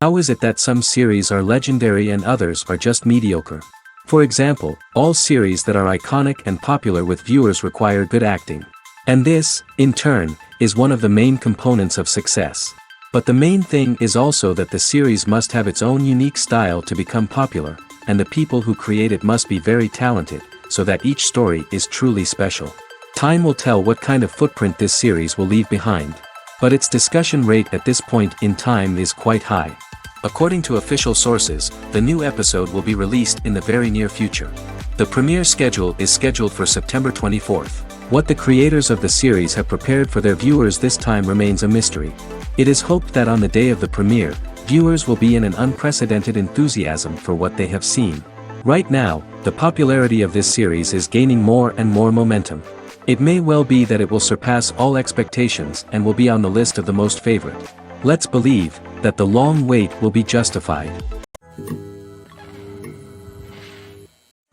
How is it that some series are legendary and others are just mediocre? For example, all series that are iconic and popular with viewers require good acting. And this, in turn, is one of the main components of success. But the main thing is also that the series must have its own unique style to become popular, and the people who create it must be very talented, so that each story is truly special. Time will tell what kind of footprint this series will leave behind. But its discussion rate at this point in time is quite high. According to official sources, the new episode will be released in the very near future. The premiere schedule is scheduled for September 24th. What the creators of the series have prepared for their viewers this time remains a mystery. It is hoped that on the day of the premiere, viewers will be in an unprecedented enthusiasm for what they have seen. Right now, the popularity of this series is gaining more and more momentum. It may well be that it will surpass all expectations and will be on the list of the most favorite. Let's believe that the long wait will be justified.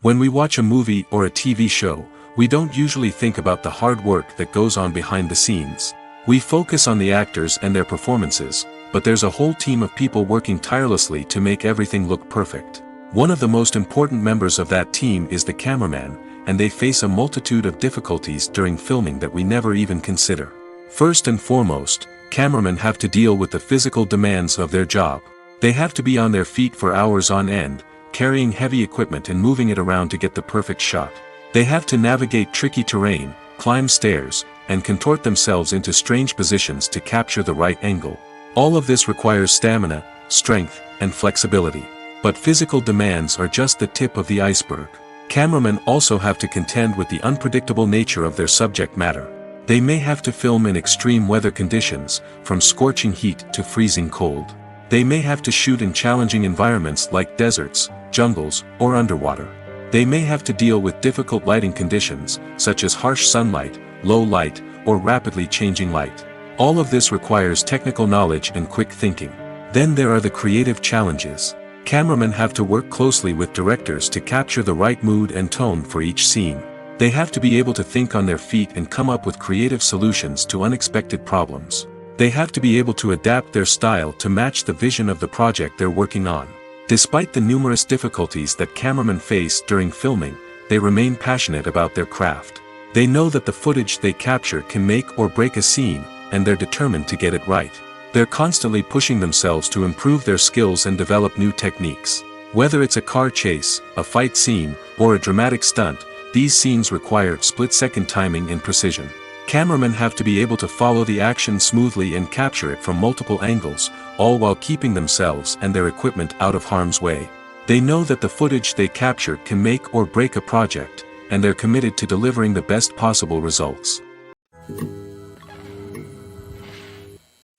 When we watch a movie or a TV show, we don't usually think about the hard work that goes on behind the scenes. We focus on the actors and their performances, but there's a whole team of people working tirelessly to make everything look perfect. One of the most important members of that team is the cameraman, and they face a multitude of difficulties during filming that we never even consider. First and foremost, cameramen have to deal with the physical demands of their job. They have to be on their feet for hours on end, carrying heavy equipment and moving it around to get the perfect shot. They have to navigate tricky terrain, climb stairs, and contort themselves into strange positions to capture the right angle. All of this requires stamina, strength, and flexibility. But physical demands are just the tip of the iceberg. Cameramen also have to contend with the unpredictable nature of their subject matter. They may have to film in extreme weather conditions, from scorching heat to freezing cold. They may have to shoot in challenging environments like deserts, jungles, or underwater. They may have to deal with difficult lighting conditions, such as harsh sunlight, low light, or rapidly changing light. All of this requires technical knowledge and quick thinking. Then there are the creative challenges. Cameramen have to work closely with directors to capture the right mood and tone for each scene. They have to be able to think on their feet and come up with creative solutions to unexpected problems. They have to be able to adapt their style to match the vision of the project they're working on. Despite the numerous difficulties that cameramen face during filming, they remain passionate about their craft. They know that the footage they capture can make or break a scene, and they're determined to get it right. They're constantly pushing themselves to improve their skills and develop new techniques. Whether it's a car chase, a fight scene, or a dramatic stunt, these scenes require split-second timing and precision. Cameramen have to be able to follow the action smoothly and capture it from multiple angles, all while keeping themselves and their equipment out of harm's way. They know that the footage they capture can make or break a project, and they're committed to delivering the best possible results.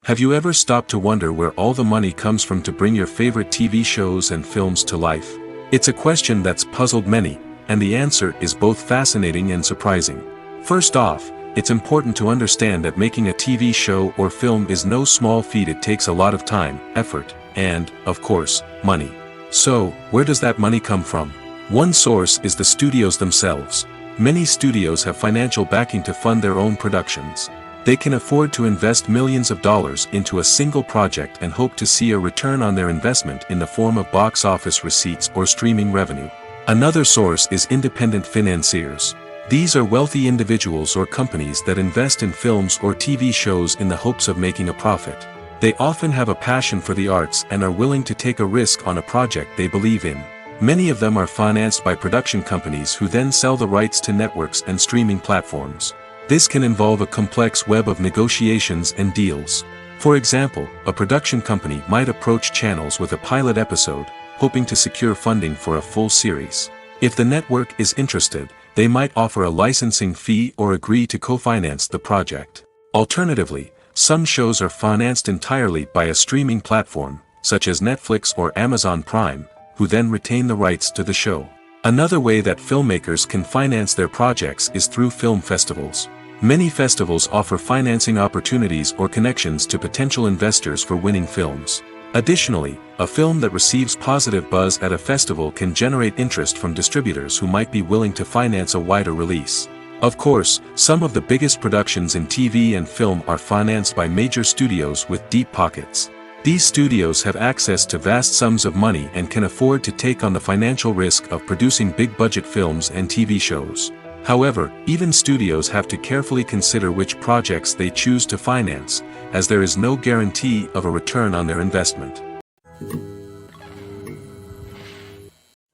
Have you ever stopped to wonder where all the money comes from to bring your favorite TV shows and films to life? It's a question that's puzzled many, and the answer is both fascinating and surprising. First off, it's important to understand that making a TV show or film is no small feat. It takes a lot of time, effort, and, of course, money. So, where does that money come from? One source is the studios themselves. Many studios have financial backing to fund their own productions. They can afford to invest millions of dollars into a single project and hope to see a return on their investment in the form of box office receipts or streaming revenue. Another source is independent financiers. These are wealthy individuals or companies that invest in films or TV shows in the hopes of making a profit. They often have a passion for the arts and are willing to take a risk on a project they believe in. Many of them are financed by production companies who then sell the rights to networks and streaming platforms. This can involve a complex web of negotiations and deals. For example, a production company might approach channels with a pilot episode, hoping to secure funding for a full series. If the network is interested, they might offer a licensing fee or agree to co-finance the project. Alternatively, some shows are financed entirely by a streaming platform, such as Netflix or Amazon Prime, who then retain the rights to the show. Another way that filmmakers can finance their projects is through film festivals. Many festivals offer financing opportunities or connections to potential investors for winning films. Additionally, a film that receives positive buzz at a festival can generate interest from distributors who might be willing to finance a wider release. Of course, some of the biggest productions in TV and film are financed by major studios with deep pockets. These studios have access to vast sums of money and can afford to take on the financial risk of producing big-budget films and TV shows. However, even studios have to carefully consider which projects they choose to finance, as there is no guarantee of a return on their investment.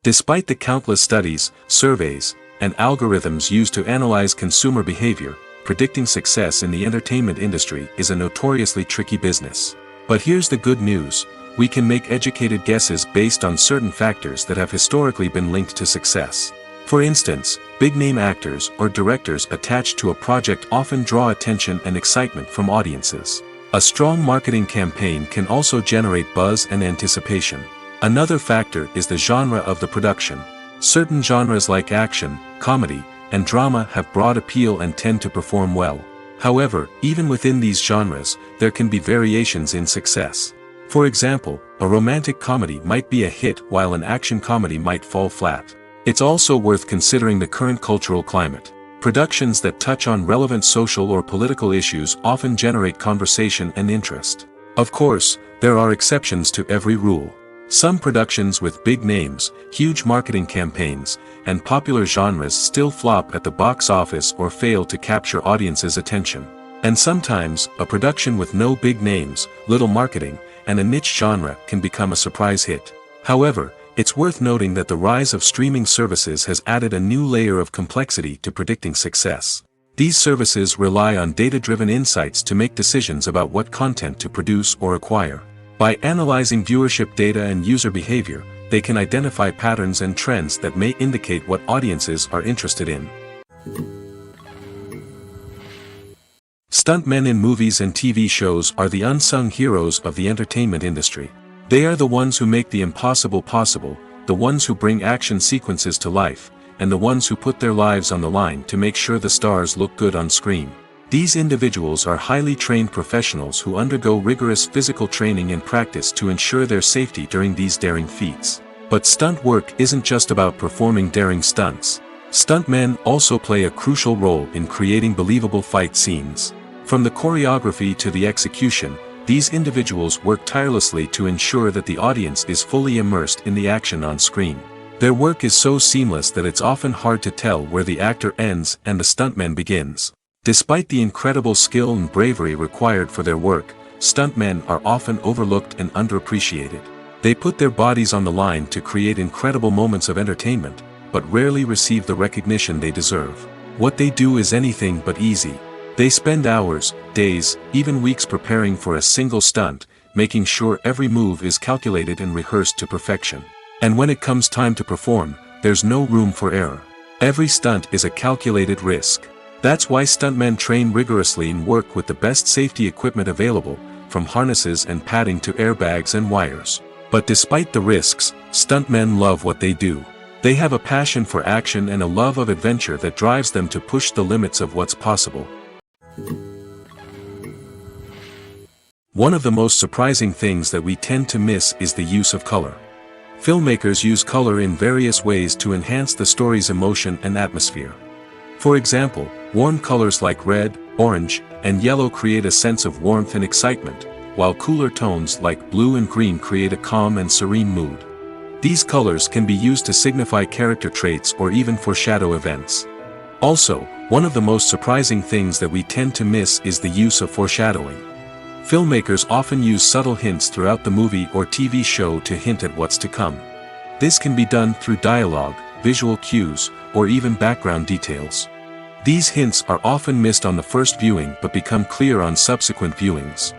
Despite the countless studies, surveys, and algorithms used to analyze consumer behavior, predicting success in the entertainment industry is a notoriously tricky business. But here's the good news: we can make educated guesses based on certain factors that have historically been linked to success. For instance, big-name actors or directors attached to a project often draw attention and excitement from audiences. A strong marketing campaign can also generate buzz and anticipation. Another factor is the genre of the production. Certain genres like action, comedy, and drama have broad appeal and tend to perform well. However, even within these genres, there can be variations in success. For example, a romantic comedy might be a hit while an action comedy might fall flat. It's also worth considering the current cultural climate. Productions that touch on relevant social or political issues often generate conversation and interest. Of course, there are exceptions to every rule. Some productions with big names, huge marketing campaigns, and popular genres still flop at the box office or fail to capture audiences' attention. And sometimes, a production with no big names, little marketing, and a niche genre can become a surprise hit. However, it's worth noting that the rise of streaming services has added a new layer of complexity to predicting success. These services rely on data-driven insights to make decisions about what content to produce or acquire. By analyzing viewership data and user behavior, they can identify patterns and trends that may indicate what audiences are interested in. Stuntmen in movies and TV shows are the unsung heroes of the entertainment industry. They are the ones who make the impossible possible, the ones who bring action sequences to life, and the ones who put their lives on the line to make sure the stars look good on screen. These individuals are highly trained professionals who undergo rigorous physical training and practice to ensure their safety during these daring feats. But stunt work isn't just about performing daring stunts. Stuntmen also play a crucial role in creating believable fight scenes. From the choreography to the execution, these individuals work tirelessly to ensure that the audience is fully immersed in the action on screen. Their work is so seamless that it's often hard to tell where the actor ends and the stuntman begins. Despite the incredible skill and bravery required for their work, stuntmen are often overlooked and underappreciated. They put their bodies on the line to create incredible moments of entertainment, but rarely receive the recognition they deserve. What they do is anything but easy. They spend hours, days, even weeks preparing for a single stunt, making sure every move is calculated and rehearsed to perfection. And when it comes time to perform, there's no room for error. Every stunt is a calculated risk. That's why stuntmen train rigorously and work with the best safety equipment available, from harnesses and padding to airbags and wires. But despite the risks, stuntmen love what they do. They have a passion for action and a love of adventure that drives them to push the limits of what's possible. One of the most surprising things that we tend to miss is the use of color. Filmmakers use color in various ways to enhance the story's emotion and atmosphere. For example, warm colors like red, orange, and yellow create a sense of warmth and excitement, while cooler tones like blue and green create a calm and serene mood. These colors can be used to signify character traits or even foreshadow events. Also, one of the most surprising things that we tend to miss is the use of foreshadowing. Filmmakers often use subtle hints throughout the movie or TV show to hint at what's to come. This can be done through dialogue, visual cues, or even background details. These hints are often missed on the first viewing but become clear on subsequent viewings.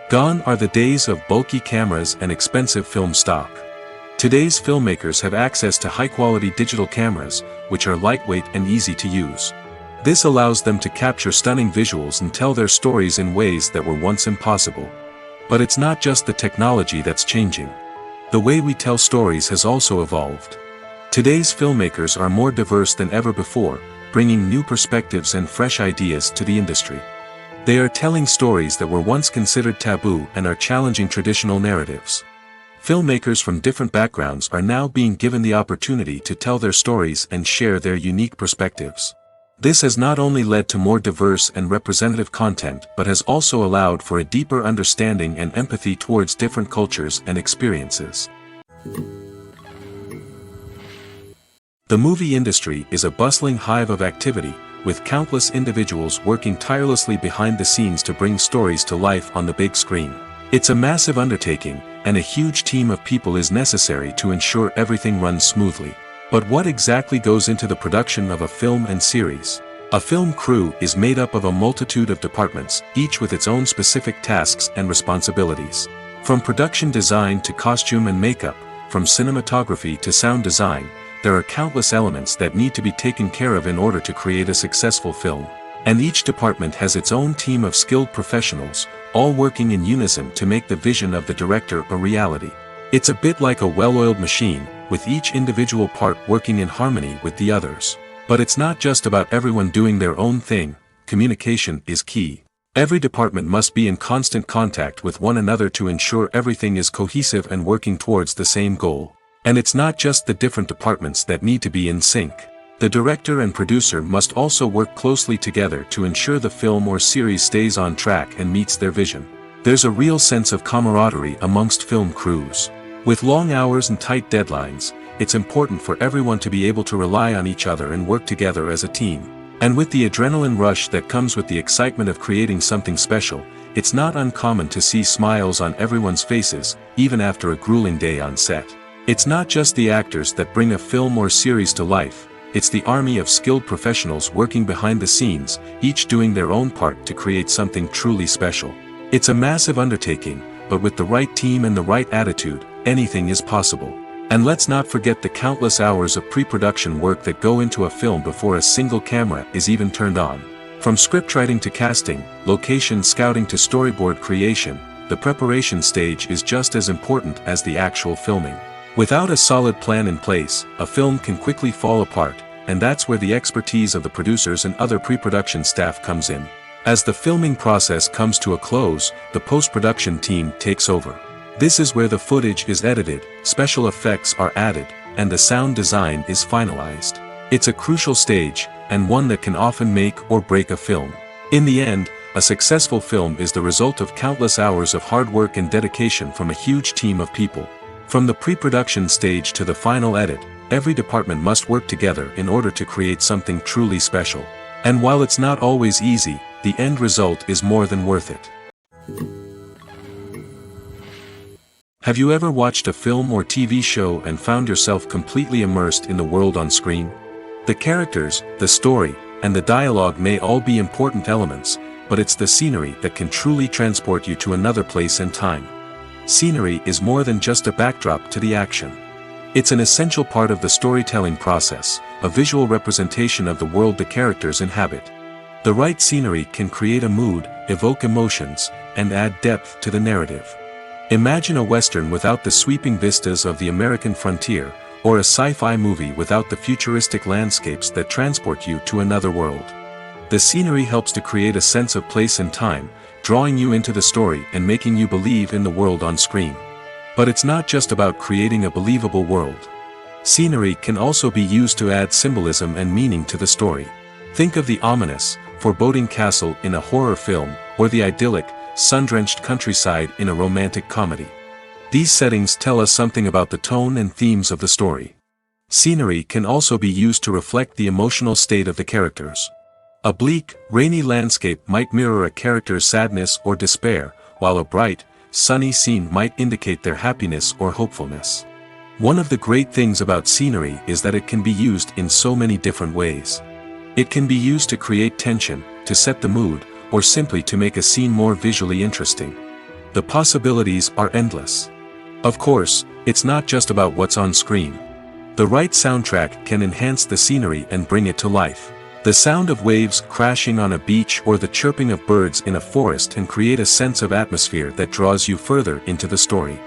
Gone are the days of bulky cameras and expensive film stock. Today's filmmakers have access to high-quality digital cameras, which are lightweight and easy to use. This allows them to capture stunning visuals and tell their stories in ways that were once impossible. But it's not just the technology that's changing. The way we tell stories has also evolved. Today's filmmakers are more diverse than ever before, bringing new perspectives and fresh ideas to the industry. They are telling stories that were once considered taboo and are challenging traditional narratives. Filmmakers from different backgrounds are now being given the opportunity to tell their stories and share their unique perspectives. This has not only led to more diverse and representative content but has also allowed for a deeper understanding and empathy towards different cultures and experiences. The movie industry is a bustling hive of activity, with countless individuals working tirelessly behind the scenes to bring stories to life on the big screen. It's a massive undertaking, and a huge team of people is necessary to ensure everything runs smoothly. But what exactly goes into the production of a film and series? A film crew is made up of a multitude of departments, each with its own specific tasks and responsibilities. From production design to costume and makeup, from cinematography to sound design, there are countless elements that need to be taken care of in order to create a successful film. And each department has its own team of skilled professionals, all working in unison to make the vision of the director a reality. It's a bit like a well-oiled machine, with each individual part working in harmony with the others. But it's not just about everyone doing their own thing. Communication is key. Every department must be in constant contact with one another to ensure everything is cohesive and working towards the same goal. And it's not just the different departments that need to be in sync. The director and producer must also work closely together to ensure the film or series stays on track and meets their vision. There's a real sense of camaraderie amongst film crews. With long hours and tight deadlines, it's important for everyone to be able to rely on each other and work together as a team. And with the adrenaline rush that comes with the excitement of creating something special, it's not uncommon to see smiles on everyone's faces, even after a grueling day on set. It's not just the actors that bring a film or series to life, it's the army of skilled professionals working behind the scenes, each doing their own part to create something truly special. It's a massive undertaking, but with the right team and the right attitude, anything is possible. And let's not forget the countless hours of pre-production work that go into a film before a single camera is even turned on. From scriptwriting to casting, location scouting to storyboard creation, the preparation stage is just as important as the actual filming. Without a solid plan in place, a film can quickly fall apart, and that's where the expertise of the producers and other pre-production staff comes in. As the filming process comes to a close, the post-production team takes over. This is where the footage is edited, special effects are added, and the sound design is finalized. It's a crucial stage, and one that can often make or break a film. In the end, a successful film is the result of countless hours of hard work and dedication from a huge team of people. From the pre-production stage to the final edit, every department must work together in order to create something truly special. And while it's not always easy, the end result is more than worth it. Have you ever watched a film or TV show and found yourself completely immersed in the world on screen? The characters, the story, and the dialogue may all be important elements, but it's the scenery that can truly transport you to another place and time. Scenery is more than just a backdrop to the action. It's an essential part of the storytelling process, a visual representation of the world the characters inhabit. The right scenery can create a mood, evoke emotions, and add depth to the narrative. Imagine a Western without the sweeping vistas of the American frontier, or a sci-fi movie without the futuristic landscapes that transport you to another world. The scenery helps to create a sense of place and time, drawing you into the story and making you believe in the world on screen. But it's not just about creating a believable world. Scenery can also be used to add symbolism and meaning to the story. Think of the ominous, foreboding castle in a horror film, or the idyllic, sun-drenched countryside in a romantic comedy. These settings tell us something about the tone and themes of the story. Scenery can also be used to reflect the emotional state of the characters. A bleak, rainy landscape might mirror a character's sadness or despair, while a bright, sunny scene might indicate their happiness or hopefulness. One of the great things about scenery is that it can be used in so many different ways. It can be used to create tension, to set the mood, or simply to make a scene more visually interesting. The possibilities are endless. Of course, it's not just about what's on screen. The right soundtrack can enhance the scenery and bring it to life. The sound of waves crashing on a beach or the chirping of birds in a forest can create a sense of atmosphere that draws you further into the story.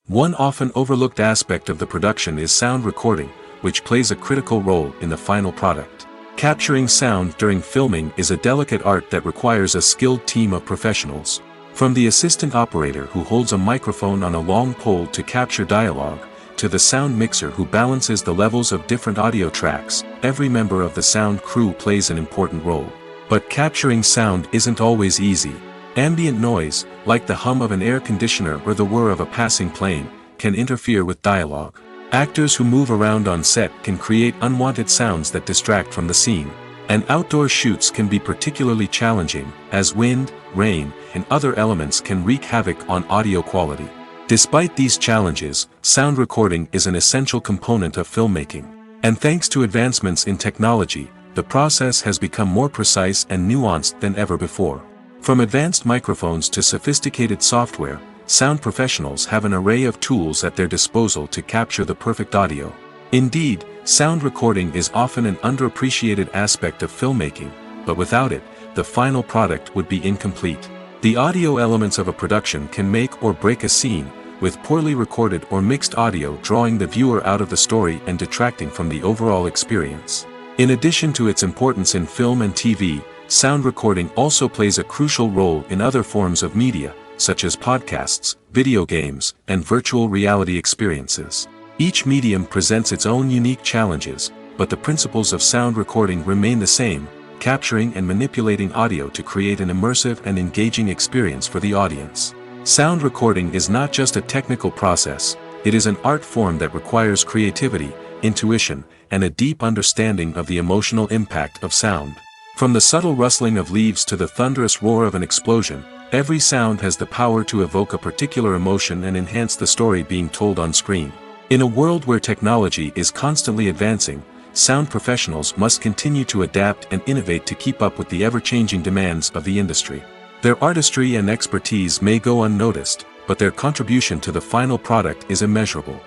One often overlooked aspect of the production is sound recording, which plays a critical role in the final product. Capturing sound during filming is a delicate art that requires a skilled team of professionals. From the assistant operator who holds a microphone on a long pole to capture dialogue, to the sound mixer who balances the levels of different audio tracks. Every member of the sound crew plays an important role. But capturing sound isn't always easy. Ambient noise, like the hum of an air conditioner or the whir of a passing plane, can interfere with dialogue. Actors who move around on set can create unwanted sounds that distract from the scene. And outdoor shoots can be particularly challenging, as wind, rain, and other elements can wreak havoc on audio quality. Despite these challenges, sound recording is an essential component of filmmaking. And thanks to advancements in technology, the process has become more precise and nuanced than ever before. From advanced microphones to sophisticated software, sound professionals have an array of tools at their disposal to capture the perfect audio. Indeed, sound recording is often an underappreciated aspect of filmmaking, but without it, the final product would be incomplete. The audio elements of a production can make or break a scene, with poorly recorded or mixed audio drawing the viewer out of the story and detracting from the overall experience. In addition to its importance in film and TV, sound recording also plays a crucial role in other forms of media, such as podcasts, video games, and virtual reality experiences. Each medium presents its own unique challenges, but the principles of sound recording remain the same: capturing and manipulating audio to create an immersive and engaging experience for the audience. Sound recording is not just a technical process, it is an art form that requires creativity, intuition, and a deep understanding of the emotional impact of sound. From the subtle rustling of leaves to the thunderous roar of an explosion, every sound has the power to evoke a particular emotion and enhance the story being told on screen. In a world where technology is constantly advancing, sound professionals must continue to adapt and innovate to keep up with the ever-changing demands of the industry. Their artistry and expertise may go unnoticed, but their contribution to the final product is immeasurable.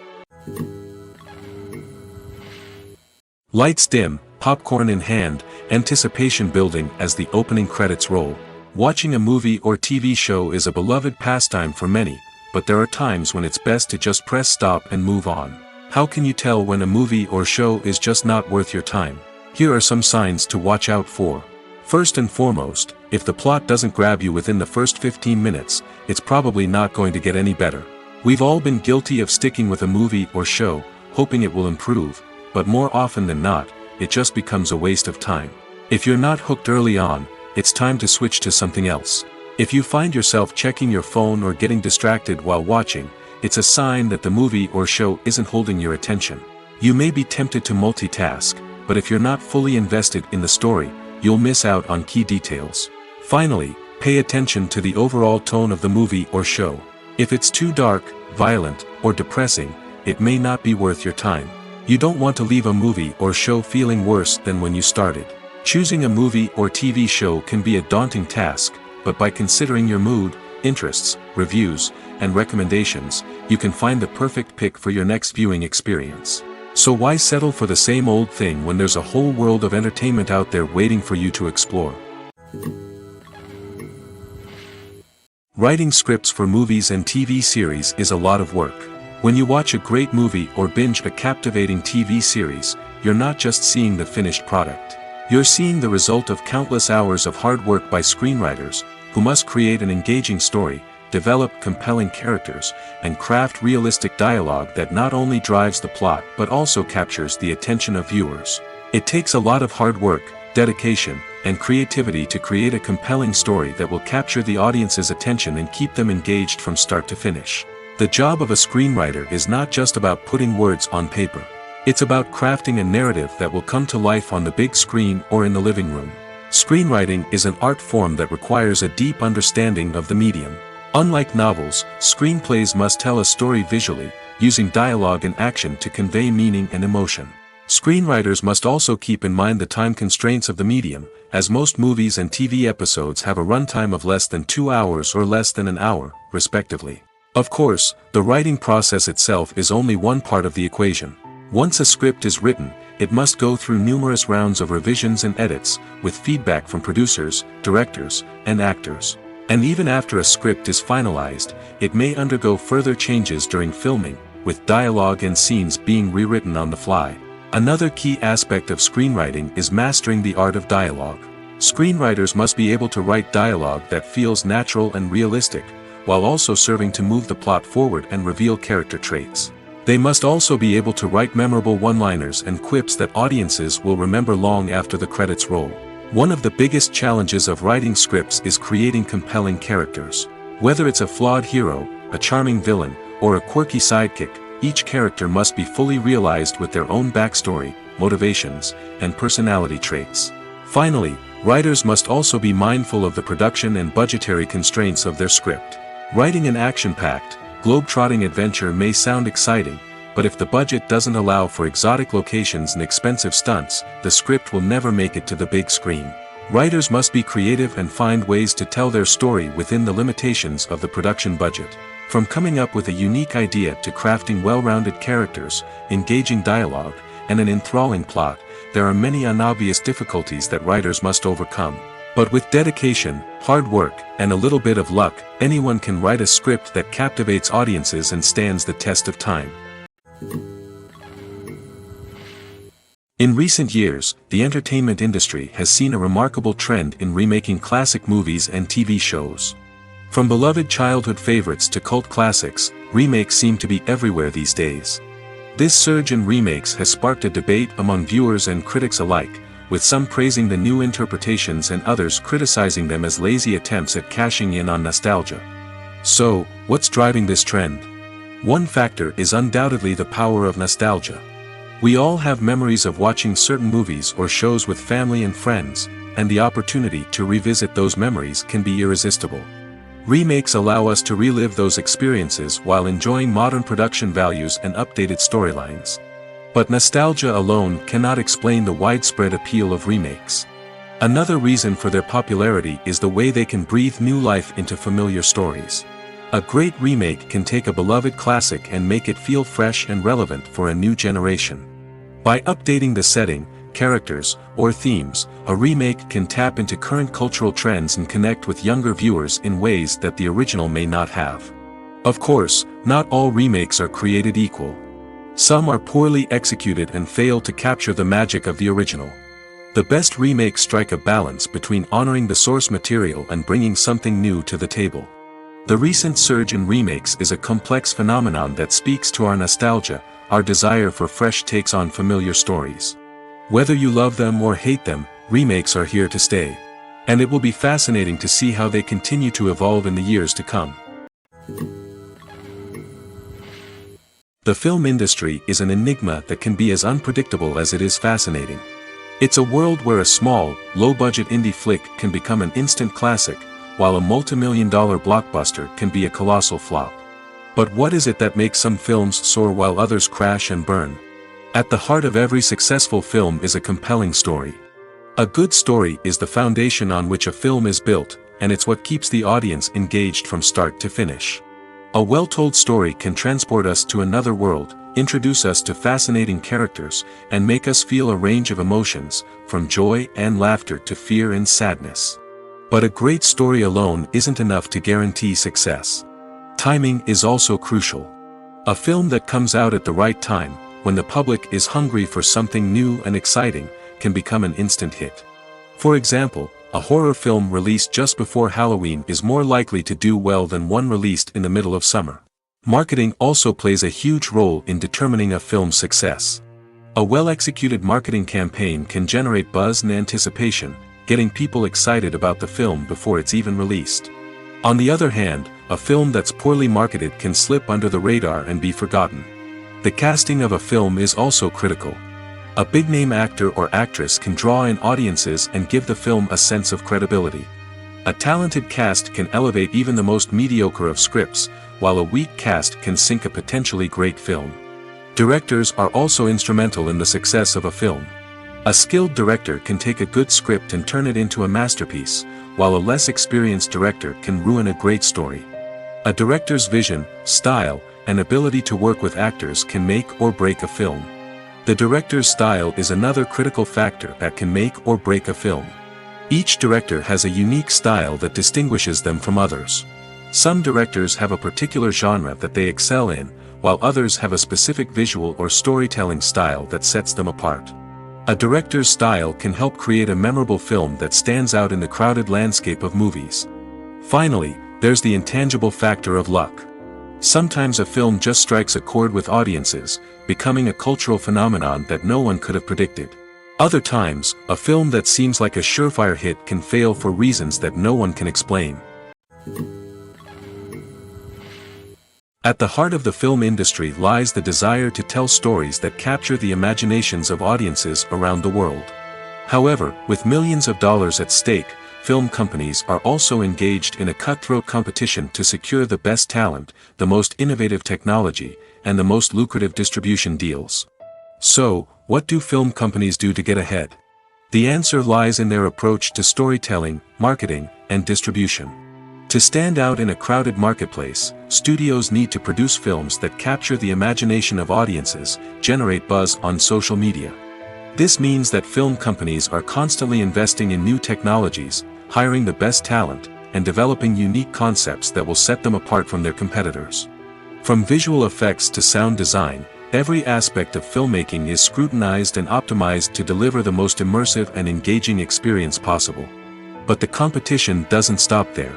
Lights dim, popcorn in hand, anticipation building as the opening credits roll. Watching a movie or TV show is a beloved pastime for many, but there are times when it's best to just press stop and move on. How can you tell when a movie or show is just not worth your time? Here are some signs to watch out for. First and foremost, if the plot doesn't grab you within the first 15 minutes, it's probably not going to get any better. We've all been guilty of sticking with a movie or show, hoping it will improve, but more often than not, it just becomes a waste of time. If you're not hooked early on, it's time to switch to something else. If you find yourself checking your phone or getting distracted while watching, it's a sign that the movie or show isn't holding your attention. You may be tempted to multitask, but if you're not fully invested in the story, you'll miss out on key details. Finally, pay attention to the overall tone of the movie or show. If it's too dark, violent, or depressing, it may not be worth your time. You don't want to leave a movie or show feeling worse than when you started. Choosing a movie or TV show can be a daunting task, but by considering your mood, interests, reviews, and recommendations, you can find the perfect pick for your next viewing experience. So why settle for the same old thing when there's a whole world of entertainment out there waiting for you to explore? Writing scripts for movies and TV series is a lot of work. When you watch a great movie or binge a captivating TV series, you're not just seeing the finished product. You're seeing the result of countless hours of hard work by screenwriters, who must create an engaging story, develop compelling characters, and craft realistic dialogue that not only drives the plot but also captures the attention of viewers. It takes a lot of hard work, dedication, and creativity to create a compelling story that will capture the audience's attention and keep them engaged from start to finish. The job of a screenwriter is not just about putting words on paper. It's about crafting a narrative that will come to life on the big screen or in the living room. Screenwriting is an art form that requires a deep understanding of the medium. Unlike novels, screenplays must tell a story visually, using dialogue and action to convey meaning and emotion. Screenwriters must also keep in mind the time constraints of the medium, as most movies and TV episodes have a runtime of less than 2 hours or less than an hour, respectively. Of course, the writing process itself is only one part of the equation. Once a script is written, it must go through numerous rounds of revisions and edits, with feedback from producers, directors, and actors. And even after a script is finalized, it may undergo further changes during filming, with dialogue and scenes being rewritten on the fly. Another key aspect of screenwriting is mastering the art of dialogue. Screenwriters must be able to write dialogue that feels natural and realistic, while also serving to move the plot forward and reveal character traits. They must also be able to write memorable one-liners and quips that audiences will remember long after the credits roll. One of the biggest challenges of writing scripts is creating compelling characters. Whether it's a flawed hero, a charming villain, or a quirky sidekick, each character must be fully realized with their own backstory, motivations, and personality traits. Finally, writers must also be mindful of the production and budgetary constraints of their script. Writing an action-packed, globe-trotting adventure may sound exciting, but if the budget doesn't allow for exotic locations and expensive stunts, the script will never make it to the big screen. Writers must be creative and find ways to tell their story within the limitations of the production budget. From coming up with a unique idea to crafting well-rounded characters, engaging dialogue, and an enthralling plot, there are many unobvious difficulties that writers must overcome. But with dedication, hard work, and a little bit of luck, anyone can write a script that captivates audiences and stands the test of time. In recent years, the entertainment industry has seen a remarkable trend in remaking classic movies and TV shows. From beloved childhood favorites to cult classics, remakes seem to be everywhere these days. This surge in remakes has sparked a debate among viewers and critics alike, with some praising the new interpretations and others criticizing them as lazy attempts at cashing in on nostalgia. So, what's driving this trend? One factor is undoubtedly the power of nostalgia. We all have memories of watching certain movies or shows with family and friends, and the opportunity to revisit those memories can be irresistible. Remakes allow us to relive those experiences while enjoying modern production values and updated storylines. But nostalgia alone cannot explain the widespread appeal of remakes. Another reason for their popularity is the way they can breathe new life into familiar stories. A great remake can take a beloved classic and make it feel fresh and relevant for a new generation. By updating the setting, characters, or themes, a remake can tap into current cultural trends and connect with younger viewers in ways that the original may not have. Of course, not all remakes are created equal. Some are poorly executed and fail to capture the magic of the original. The best remakes strike a balance between honoring the source material and bringing something new to the table. The recent surge in remakes is a complex phenomenon that speaks to our nostalgia, our desire for fresh takes on familiar stories. Whether you love them or hate them, remakes are here to stay. And it will be fascinating to see how they continue to evolve in the years to come. The film industry is an enigma that can be as unpredictable as it is fascinating. It's a world where a small, low-budget indie flick can become an instant classic, while a multi-million-dollar blockbuster can be a colossal flop. But what is it that makes some films soar while others crash and burn? At the heart of every successful film is a compelling story. A good story is the foundation on which a film is built, and it's what keeps the audience engaged from start to finish. A well-told story can transport us to another world, introduce us to fascinating characters, and make us feel a range of emotions, from joy and laughter to fear and sadness. But a great story alone isn't enough to guarantee success. Timing is also crucial. A film that comes out at the right time, when the public is hungry for something new and exciting, can become an instant hit. For example, a horror film released just before Halloween is more likely to do well than one released in the middle of summer. Marketing also plays a huge role in determining a film's success. A well-executed marketing campaign can generate buzz and anticipation, getting people excited about the film before it's even released. On the other hand, a film that's poorly marketed can slip under the radar and be forgotten. The casting of a film is also critical. A big-name actor or actress can draw in audiences and give the film a sense of credibility. A talented cast can elevate even the most mediocre of scripts, while a weak cast can sink a potentially great film. Directors are also instrumental in the success of a film. A skilled director can take a good script and turn it into a masterpiece, while a less experienced director can ruin a great story. A director's vision, style, and ability to work with actors can make or break a film. The director's style is another critical factor that can make or break a film. Each director has a unique style that distinguishes them from others. Some directors have a particular genre that they excel in, while others have a specific visual or storytelling style that sets them apart. A director's style can help create a memorable film that stands out in the crowded landscape of movies. Finally, there's the intangible factor of luck. Sometimes a film just strikes a chord with audiences, becoming a cultural phenomenon that no one could have predicted. Other times, a film that seems like a surefire hit can fail for reasons that no one can explain. At the heart of the film industry lies the desire to tell stories that capture the imaginations of audiences around the world. However, with millions of dollars at stake, film companies are also engaged in a cutthroat competition to secure the best talent, the most innovative technology, and the most lucrative distribution deals. So, what do film companies do to get ahead? The answer lies in their approach to storytelling, marketing, and distribution. To stand out in a crowded marketplace, studios need to produce films that capture the imagination of audiences, generate buzz on social media. This means that film companies are constantly investing in new technologies, hiring the best talent, and developing unique concepts that will set them apart from their competitors. From visual effects to sound design, every aspect of filmmaking is scrutinized and optimized to deliver the most immersive and engaging experience possible. But the competition doesn't stop there.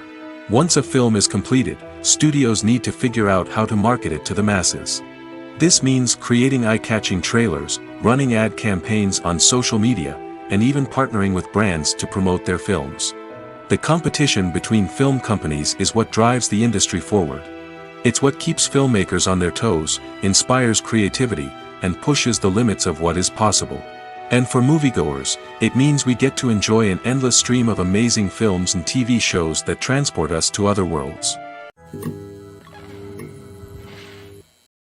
Once a film is completed, studios need to figure out how to market it to the masses. This means creating eye-catching trailers, running ad campaigns on social media, and even partnering with brands to promote their films. The competition between film companies is what drives the industry forward. It's what keeps filmmakers on their toes, inspires creativity, and pushes the limits of what is possible. And for moviegoers, it means we get to enjoy an endless stream of amazing films and TV shows that transport us to other worlds.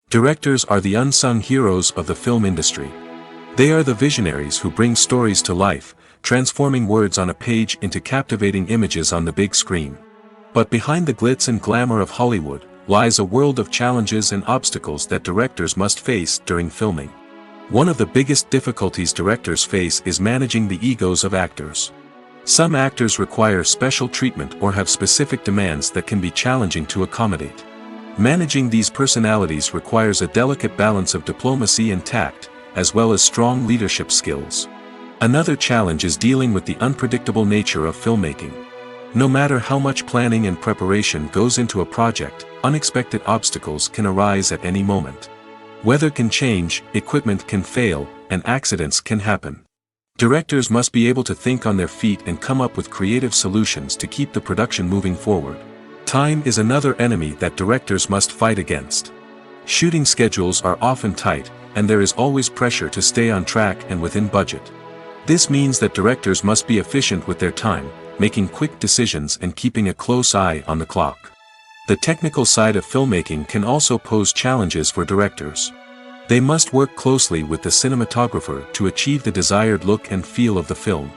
Directors are the unsung heroes of the film industry. They are the visionaries who bring stories to life, transforming words on a page into captivating images on the big screen. But behind the glitz and glamour of Hollywood, lies a world of challenges and obstacles that directors must face during filming. One of the biggest difficulties directors face is managing the egos of actors. Some actors require special treatment or have specific demands that can be challenging to accommodate. Managing these personalities requires a delicate balance of diplomacy and tact, as well as strong leadership skills. Another challenge is dealing with the unpredictable nature of filmmaking. No matter how much planning and preparation goes into a project, unexpected obstacles can arise at any moment. Weather can change, equipment can fail, and accidents can happen. Directors must be able to think on their feet and come up with creative solutions to keep the production moving forward. Time is another enemy that directors must fight against. Shooting schedules are often tight, and there is always pressure to stay on track and within budget. This means that directors must be efficient with their time, making quick decisions and keeping a close eye on the clock. The technical side of filmmaking can also pose challenges for directors. They must work closely with the cinematographer to achieve the desired look and feel of the film.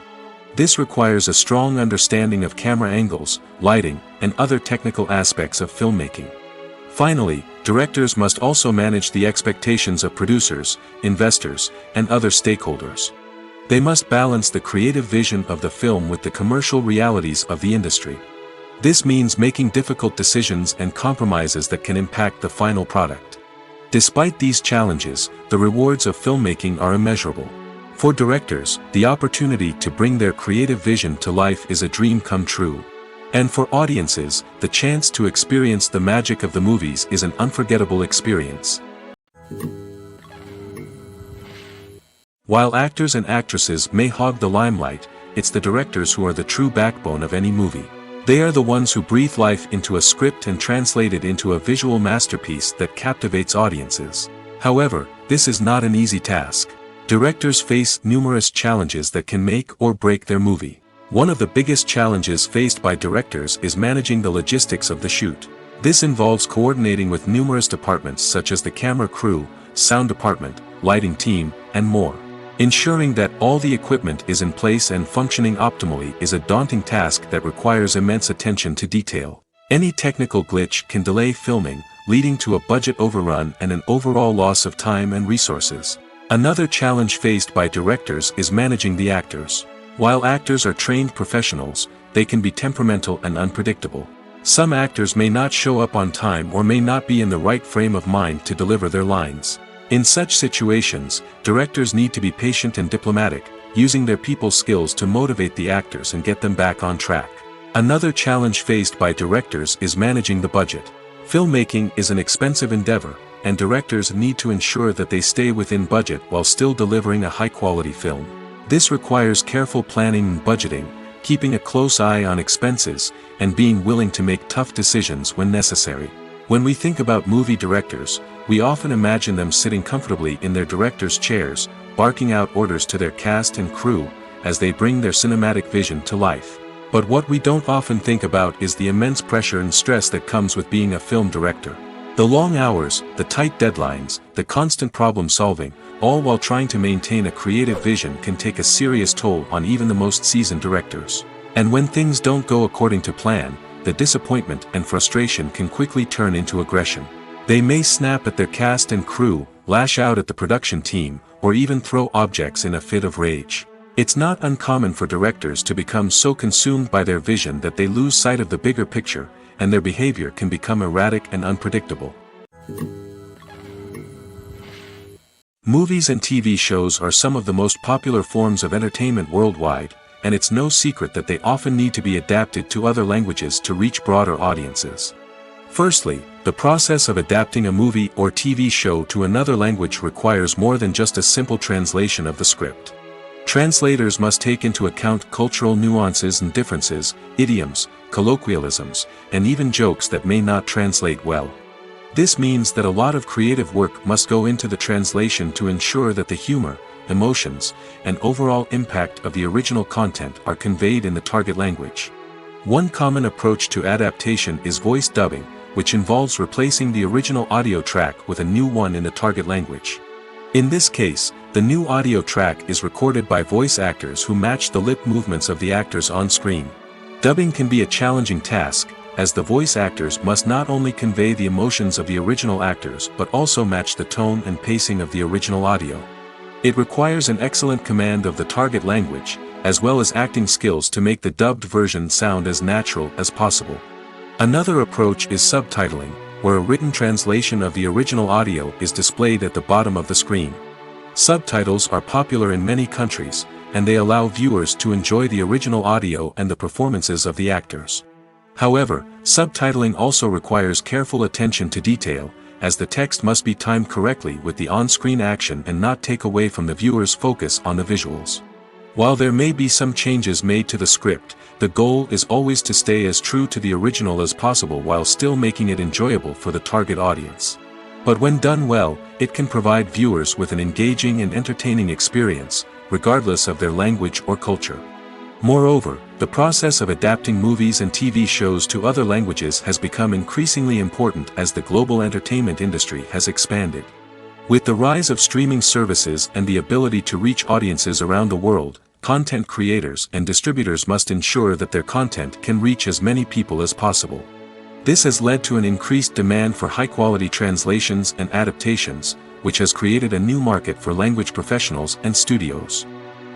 This requires a strong understanding of camera angles, lighting, and other technical aspects of filmmaking. Finally, directors must also manage the expectations of producers, investors, and other stakeholders. They must balance the creative vision of the film with the commercial realities of the industry. This means making difficult decisions and compromises that can impact the final product. Despite these challenges, the rewards of filmmaking are immeasurable. For directors, the opportunity to bring their creative vision to life is a dream come true. And for audiences, the chance to experience the magic of the movies is an unforgettable experience. While actors and actresses may hog the limelight, it's the directors who are the true backbone of any movie. They are the ones who breathe life into a script and translate it into a visual masterpiece that captivates audiences. However, this is not an easy task. Directors face numerous challenges that can make or break their movie. One of the biggest challenges faced by directors is managing the logistics of the shoot. This involves coordinating with numerous departments such as the camera crew, sound department, lighting team, and more. Ensuring that all the equipment is in place and functioning optimally is a daunting task that requires immense attention to detail. Any technical glitch can delay filming, leading to a budget overrun and an overall loss of time and resources. Another challenge faced by directors is managing the actors. While actors are trained professionals, they can be temperamental and unpredictable. Some actors may not show up on time or may not be in the right frame of mind to deliver their lines. In such situations, directors need to be patient and diplomatic, using their people skills to motivate the actors and get them back on track. Another challenge faced by directors is managing the budget. Filmmaking is an expensive endeavor, and directors need to ensure that they stay within budget while still delivering a high-quality film. This requires careful planning and budgeting, keeping a close eye on expenses, and being willing to make tough decisions when necessary. When we think about movie directors, we often imagine them sitting comfortably in their director's chairs, barking out orders to their cast and crew, as they bring their cinematic vision to life. But what we don't often think about is the immense pressure and stress that comes with being a film director. The long hours, the tight deadlines, the constant problem solving, all while trying to maintain a creative vision can take a serious toll on even the most seasoned directors. And when things don't go according to plan, the disappointment and frustration can quickly turn into aggression. They may snap at their cast and crew, lash out at the production team, or even throw objects in a fit of rage. It's not uncommon for directors to become so consumed by their vision that they lose sight of the bigger picture, and their behavior can become erratic and unpredictable. Movies and TV shows are some of the most popular forms of entertainment worldwide, and it's no secret that they often need to be adapted to other languages to reach broader audiences. Firstly, the process of adapting a movie or TV show to another language requires more than just a simple translation of the script. Translators must take into account cultural nuances and differences, idioms, colloquialisms, and even jokes that may not translate well. This means that a lot of creative work must go into the translation to ensure that the humor, emotions, and overall impact of the original content are conveyed in the target language. One common approach to adaptation is voice dubbing, which involves replacing the original audio track with a new one in the target language. In this case, the new audio track is recorded by voice actors who match the lip movements of the actors on screen. Dubbing can be a challenging task, as the voice actors must not only convey the emotions of the original actors but also match the tone and pacing of the original audio. It requires an excellent command of the target language, as well as acting skills to make the dubbed version sound as natural as possible. Another approach is subtitling, where a written translation of the original audio is displayed at the bottom of the screen. Subtitles are popular in many countries, and they allow viewers to enjoy the original audio and the performances of the actors. However, subtitling also requires careful attention to detail, as the text must be timed correctly with the on-screen action and not take away from the viewer's focus on the visuals. While there may be some changes made to the script, the goal is always to stay as true to the original as possible while still making it enjoyable for the target audience. But when done well, it can provide viewers with an engaging and entertaining experience, regardless of their language or culture. Moreover, the process of adapting movies and TV shows to other languages has become increasingly important as the global entertainment industry has expanded. With the rise of streaming services and the ability to reach audiences around the world, content creators and distributors must ensure that their content can reach as many people as possible. This has led to an increased demand for high-quality translations and adaptations, which has created a new market for language professionals and studios.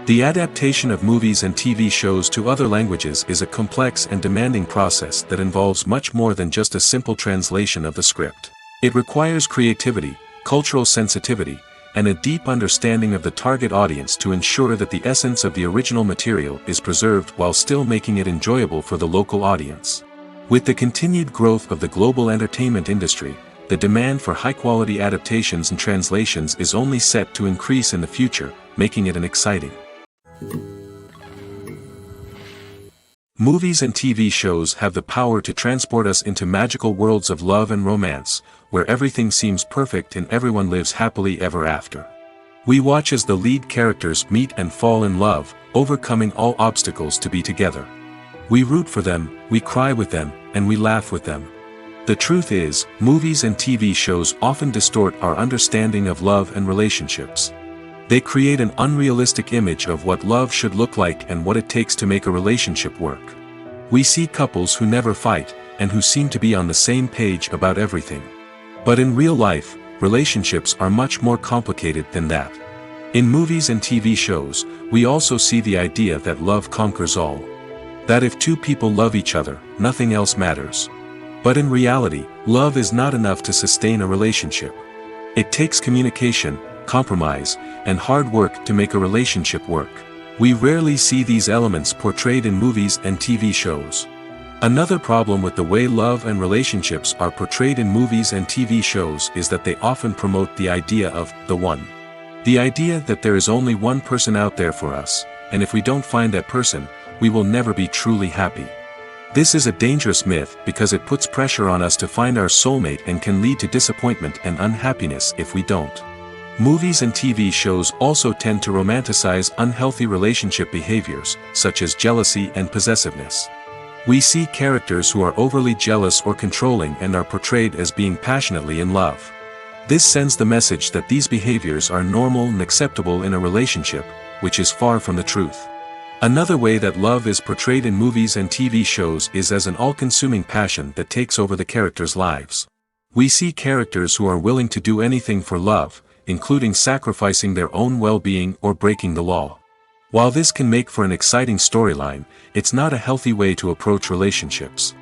The adaptation of movies and TV shows to other languages is a complex and demanding process that involves much more than just a simple translation of the script. It requires creativity, cultural sensitivity, and a deep understanding of the target audience to ensure that the essence of the original material is preserved while still making it enjoyable for the local audience. With the continued growth of the global entertainment industry, the demand for high-quality adaptations and translations is only set to increase in the future, making it an exciting. Movies and TV shows have the power to transport us into magical worlds of love and romance, where everything seems perfect and everyone lives happily ever after. We watch as the lead characters meet and fall in love, overcoming all obstacles to be together. We root for them, we cry with them, and we laugh with them. The truth is, movies and TV shows often distort our understanding of love and relationships. They create an unrealistic image of what love should look like and what it takes to make a relationship work. We see couples who never fight, and who seem to be on the same page about everything. But in real life, relationships are much more complicated than that. In movies and TV shows, we also see the idea that love conquers all. That if two people love each other, nothing else matters. But in reality, love is not enough to sustain a relationship. It takes communication, compromise, and hard work to make a relationship work. We rarely see these elements portrayed in movies and TV shows. Another problem with the way love and relationships are portrayed in movies and TV shows is that they often promote the idea of the one. The idea that there is only one person out there for us, and if we don't find that person, we will never be truly happy. This is a dangerous myth because it puts pressure on us to find our soulmate and can lead to disappointment and unhappiness if we don't. Movies and TV shows also tend to romanticize unhealthy relationship behaviors, such as jealousy and possessiveness. We see characters who are overly jealous or controlling and are portrayed as being passionately in love. This sends the message that these behaviors are normal and acceptable in a relationship, which is far from the truth. Another way that love is portrayed in movies and TV shows is as an all-consuming passion that takes over the characters' lives. We see characters who are willing to do anything for love, including sacrificing their own well-being or breaking the law. While this can make for an exciting storyline, it's not a healthy way to approach relationships.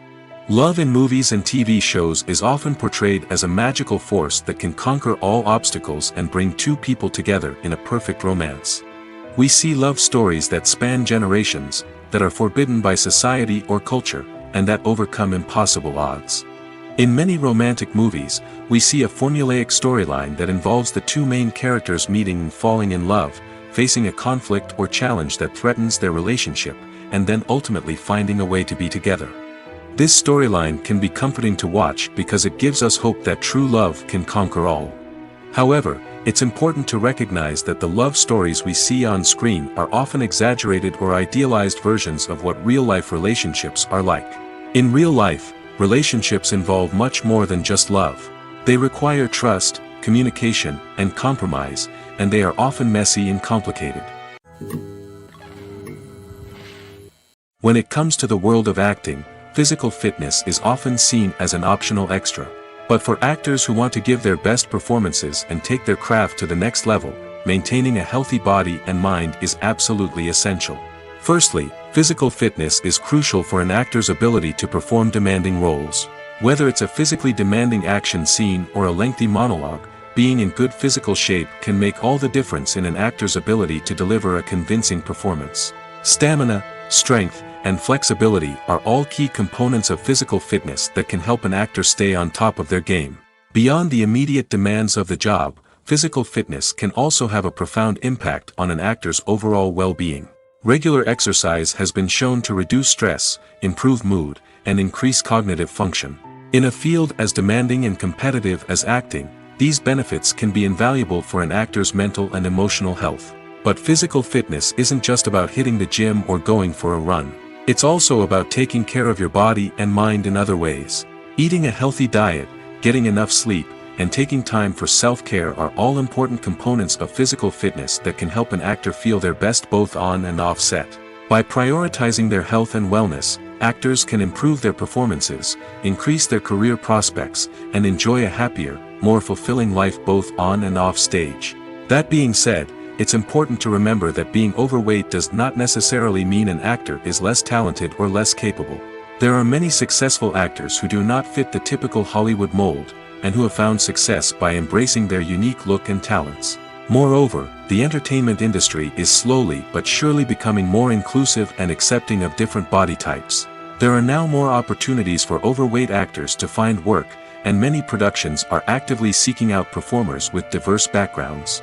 Love in movies and TV shows is often portrayed as a magical force that can conquer all obstacles and bring two people together in a perfect romance. We see love stories that span generations, that are forbidden by society or culture, and that overcome impossible odds. In many romantic movies, we see a formulaic storyline that involves the two main characters meeting and falling in love, facing a conflict or challenge that threatens their relationship, and then ultimately finding a way to be together. This storyline can be comforting to watch because it gives us hope that true love can conquer all. However, it's important to recognize that the love stories we see on screen are often exaggerated or idealized versions of what real-life relationships are like. In real life, relationships involve much more than just love. They require trust, communication, and compromise, and they are often messy and complicated. When it comes to the world of acting, physical fitness is often seen as an optional extra. But for actors who want to give their best performances and take their craft to the next level, maintaining a healthy body and mind is absolutely essential. Firstly, physical fitness is crucial for an actor's ability to perform demanding roles. Whether it's a physically demanding action scene or a lengthy monologue, being in good physical shape can make all the difference in an actor's ability to deliver a convincing performance. Stamina, strength, and flexibility are all key components of physical fitness that can help an actor stay on top of their game. Beyond the immediate demands of the job, physical fitness can also have a profound impact on an actor's overall well-being. Regular exercise has been shown to reduce stress, improve mood, and increase cognitive function. In a field as demanding and competitive as acting, these benefits can be invaluable for an actor's mental and emotional health. But physical fitness isn't just about hitting the gym or going for a run. It's also about taking care of your body and mind in other ways. Eating a healthy diet, getting enough sleep, and taking time for self-care are all important components of physical fitness that can help an actor feel their best both on and off set. By prioritizing their health and wellness, actors can improve their performances, increase their career prospects, and enjoy a happier, more fulfilling life both on and off stage. That being said, it's important to remember that being overweight does not necessarily mean an actor is less talented or less capable. There are many successful actors who do not fit the typical Hollywood mold, and who have found success by embracing their unique look and talents. Moreover, the entertainment industry is slowly but surely becoming more inclusive and accepting of different body types. There are now more opportunities for overweight actors to find work, and many productions are actively seeking out performers with diverse backgrounds.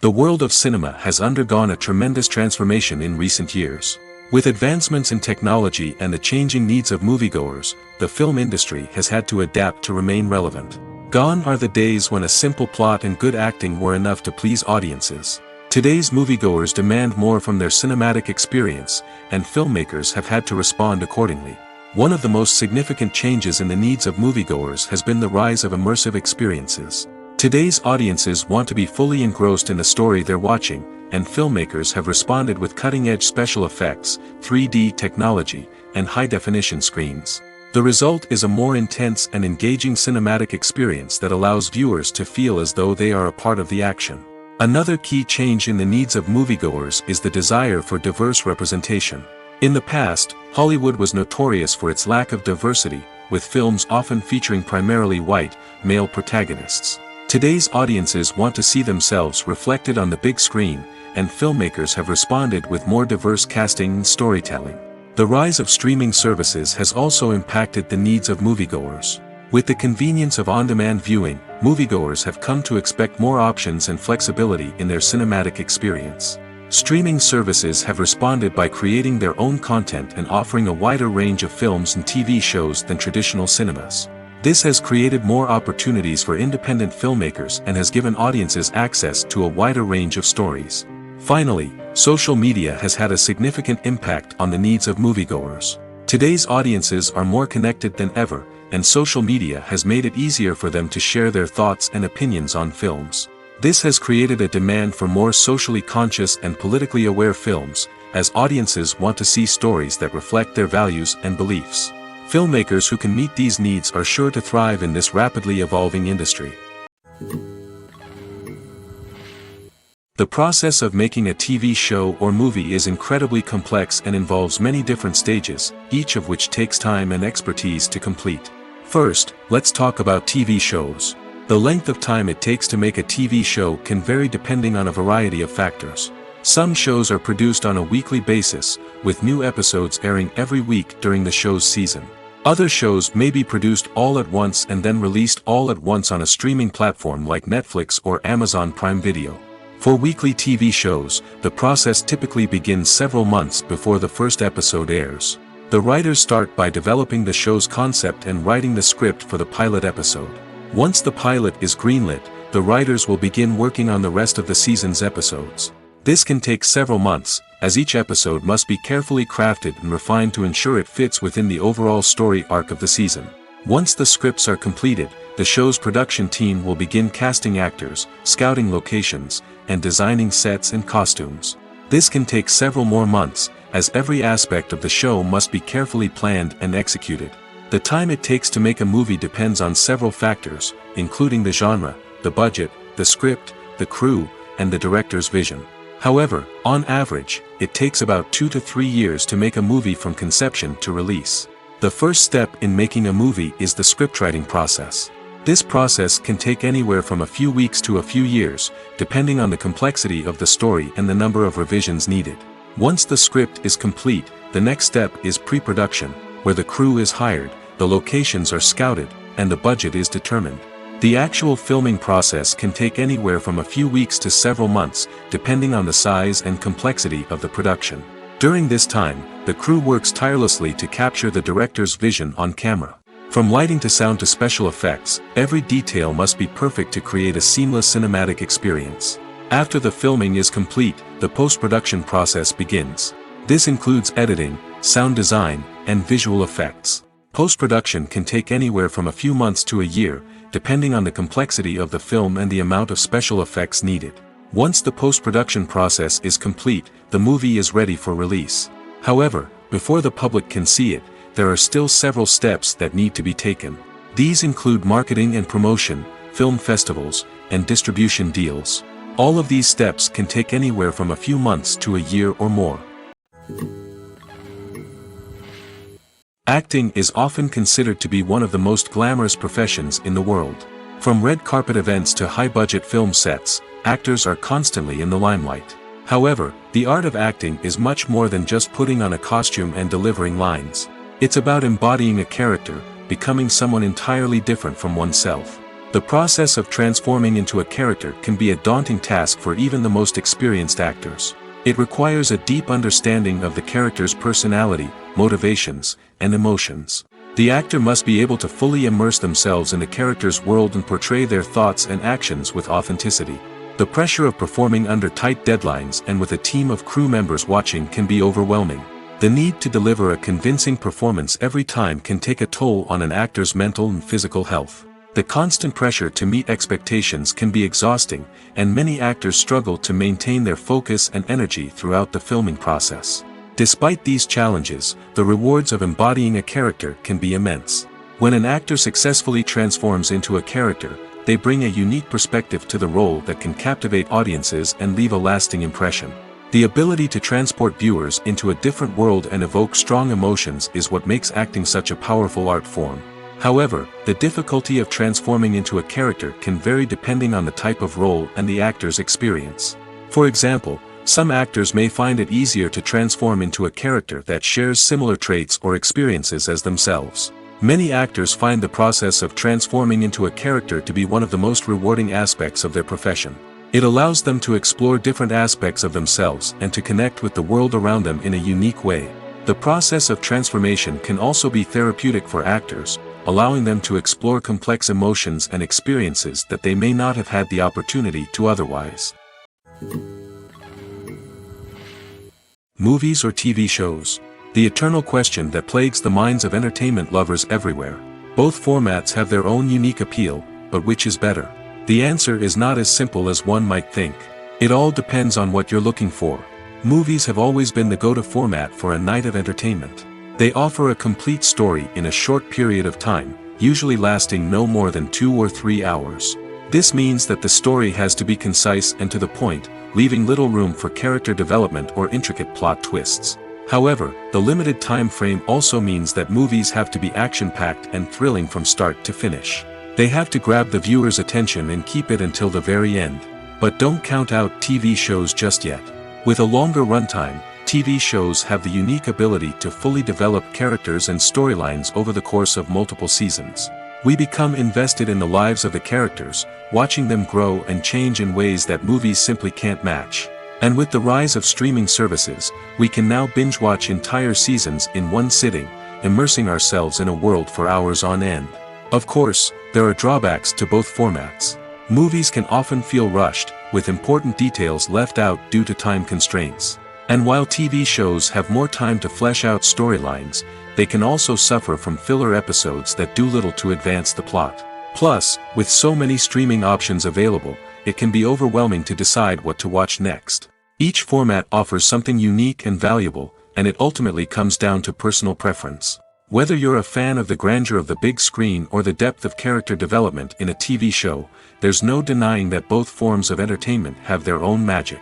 The world of cinema has undergone a tremendous transformation in recent years. With advancements in technology and the changing needs of moviegoers, the film industry has had to adapt to remain relevant. Gone are the days when a simple plot and good acting were enough to please audiences. Today's moviegoers demand more from their cinematic experience, and filmmakers have had to respond accordingly. One of the most significant changes in the needs of moviegoers has been the rise of immersive experiences. Today's audiences want to be fully engrossed in the story they're watching, and filmmakers have responded with cutting-edge special effects, 3D technology, and high-definition screens. The result is a more intense and engaging cinematic experience that allows viewers to feel as though they are a part of the action. Another key change in the needs of moviegoers is the desire for diverse representation. In the past, Hollywood was notorious for its lack of diversity, with films often featuring primarily white, male protagonists. Today's audiences want to see themselves reflected on the big screen, and filmmakers have responded with more diverse casting and storytelling. The rise of streaming services has also impacted the needs of moviegoers. With the convenience of on-demand viewing, moviegoers have come to expect more options and flexibility in their cinematic experience. Streaming services have responded by creating their own content and offering a wider range of films and TV shows than traditional cinemas. This has created more opportunities for independent filmmakers and has given audiences access to a wider range of stories. Finally, social media has had a significant impact on the needs of moviegoers. Today's audiences are more connected than ever, and social media has made it easier for them to share their thoughts and opinions on films. This has created a demand for more socially conscious and politically aware films, as audiences want to see stories that reflect their values and beliefs. Filmmakers who can meet these needs are sure to thrive in this rapidly evolving industry. The process of making a TV show or movie is incredibly complex and involves many different stages, each of which takes time and expertise to complete. First, let's talk about TV shows. The length of time it takes to make a TV show can vary depending on a variety of factors. Some shows are produced on a weekly basis, with new episodes airing every week during the show's season. Other shows may be produced all at once and then released all at once on a streaming platform like Netflix or Amazon Prime Video. For weekly TV shows, the process typically begins several months before the first episode airs. The writers start by developing the show's concept and writing the script for the pilot episode. Once the pilot is greenlit, the writers will begin working on the rest of the season's episodes. This can take several months, as each episode must be carefully crafted and refined to ensure it fits within the overall story arc of the season. Once the scripts are completed, the show's production team will begin casting actors, scouting locations, and designing sets and costumes. This can take several more months, as every aspect of the show must be carefully planned and executed. The time it takes to make a movie depends on several factors, including the genre, the budget, the script, the crew, and the director's vision. However, on average, it takes about 2 to 3 years to make a movie from conception to release. The first step in making a movie is the scriptwriting process. This process can take anywhere from a few weeks to a few years, depending on the complexity of the story and the number of revisions needed. Once the script is complete, the next step is pre-production, where the crew is hired, the locations are scouted, and the budget is determined. The actual filming process can take anywhere from a few weeks to several months, depending on the size and complexity of the production. During this time, the crew works tirelessly to capture the director's vision on camera. From lighting to sound to special effects, every detail must be perfect to create a seamless cinematic experience. After the filming is complete, the post-production process begins. This includes editing, sound design, and visual effects. Post-production can take anywhere from a few months to a year, depending on the complexity of the film and the amount of special effects needed. Once the post-production process is complete, the movie is ready for release. However, before the public can see it, there are still several steps that need to be taken. These include marketing and promotion, film festivals, and distribution deals. All of these steps can take anywhere from a few months to a year or more. Acting is often considered to be one of the most glamorous professions in the world. From red carpet events to high-budget film sets, actors are constantly in the limelight. However, the art of acting is much more than just putting on a costume and delivering lines. It's about embodying a character, becoming someone entirely different from oneself. The process of transforming into a character can be a daunting task for even the most experienced actors. It requires a deep understanding of the character's personality, motivations, and emotions. The actor must be able to fully immerse themselves in the character's world and portray their thoughts and actions with authenticity. The pressure of performing under tight deadlines and with a team of crew members watching can be overwhelming. The need to deliver a convincing performance every time can take a toll on an actor's mental and physical health. The constant pressure to meet expectations can be exhausting, and many actors struggle to maintain their focus and energy throughout the filming process. Despite these challenges, the rewards of embodying a character can be immense. When an actor successfully transforms into a character, they bring a unique perspective to the role that can captivate audiences and leave a lasting impression. The ability to transport viewers into a different world and evoke strong emotions is what makes acting such a powerful art form. However, the difficulty of transforming into a character can vary depending on the type of role and the actor's experience. For example, Some actors may find it easier to transform into a character that shares similar traits or experiences as themselves. Many actors find the process of transforming into a character to be one of the most rewarding aspects of their profession. It allows them to explore different aspects of themselves and to connect with the world around them in a unique way. The process of transformation can also be therapeutic for actors, allowing them to explore complex emotions and experiences that they may not have had the opportunity to otherwise. Movies or TV shows? The eternal question that plagues the minds of entertainment lovers everywhere. Both formats have their own unique appeal, but which is better? The answer is not as simple as one might think. It all depends on what you're looking for. Movies have always been the go-to format for a night of entertainment. They offer a complete story in a short period of time, usually lasting no more than 2 or 3 hours. This means that the story has to be concise and to the point, leaving little room for character development or intricate plot twists. However, the limited time frame also means that movies have to be action-packed and thrilling from start to finish. They have to grab the viewer's attention and keep it until the very end. But don't count out TV shows just yet. With a longer runtime, TV shows have the unique ability to fully develop characters and storylines over the course of multiple seasons. We become invested in the lives of the characters, watching them grow and change in ways that movies simply can't match. And with the rise of streaming services, we can now binge-watch entire seasons in one sitting, immersing ourselves in a world for hours on end. Of course, there are drawbacks to both formats. Movies can often feel rushed, with important details left out due to time constraints. And while TV shows have more time to flesh out storylines, they can also suffer from filler episodes that do little to advance the plot. Plus, with so many streaming options available, it can be overwhelming to decide what to watch next. Each format offers something unique and valuable, and it ultimately comes down to personal preference. Whether you're a fan of the grandeur of the big screen or the depth of character development in a TV show, there's no denying that both forms of entertainment have their own magic.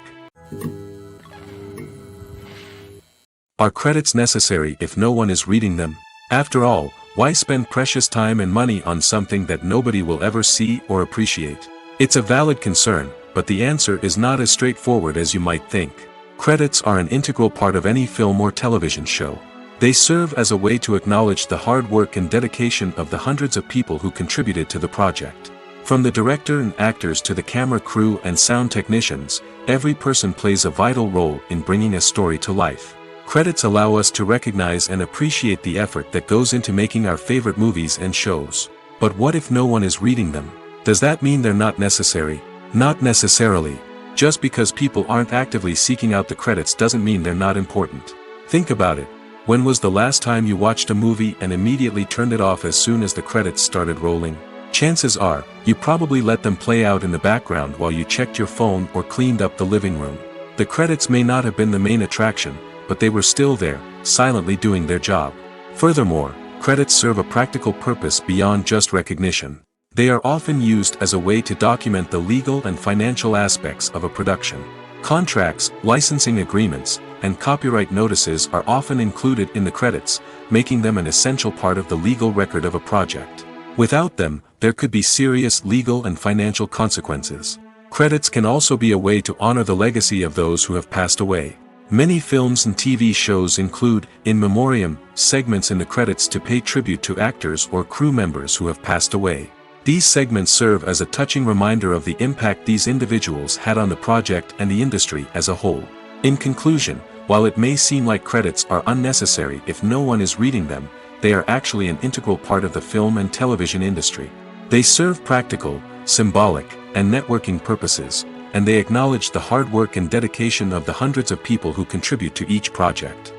Are credits necessary if no one is reading them? After all, why spend precious time and money on something that nobody will ever see or appreciate? It's a valid concern, but the answer is not as straightforward as you might think. Credits are an integral part of any film or television show. They serve as a way to acknowledge the hard work and dedication of the hundreds of people who contributed to the project. From the director and actors to the camera crew and sound technicians, every person plays a vital role in bringing a story to life. Credits allow us to recognize and appreciate the effort that goes into making our favorite movies and shows. But what if no one is reading them? Does that mean they're not necessary? Not necessarily. Just because people aren't actively seeking out the credits doesn't mean they're not important. Think about it. When was the last time you watched a movie and immediately turned it off as soon as the credits started rolling? Chances are, you probably let them play out in the background while you checked your phone or cleaned up the living room. The credits may not have been the main attraction, but they were still there, silently doing their job. Furthermore, credits serve a practical purpose beyond just recognition. They are often used as a way to document the legal and financial aspects of a production. Contracts, licensing agreements, and copyright notices are often included in the credits, making them an essential part of the legal record of a project. Without them, there could be serious legal and financial consequences. Credits can also be a way to honor the legacy of those who have passed away. Many films and TV shows include, in memoriam, segments in the credits to pay tribute to actors or crew members who have passed away. These segments serve as a touching reminder of the impact these individuals had on the project and the industry as a whole. In conclusion, while it may seem like credits are unnecessary if no one is reading them, they are actually an integral part of the film and television industry. They serve practical, symbolic, and networking purposes, and they acknowledge the hard work and dedication of the hundreds of people who contribute to each project.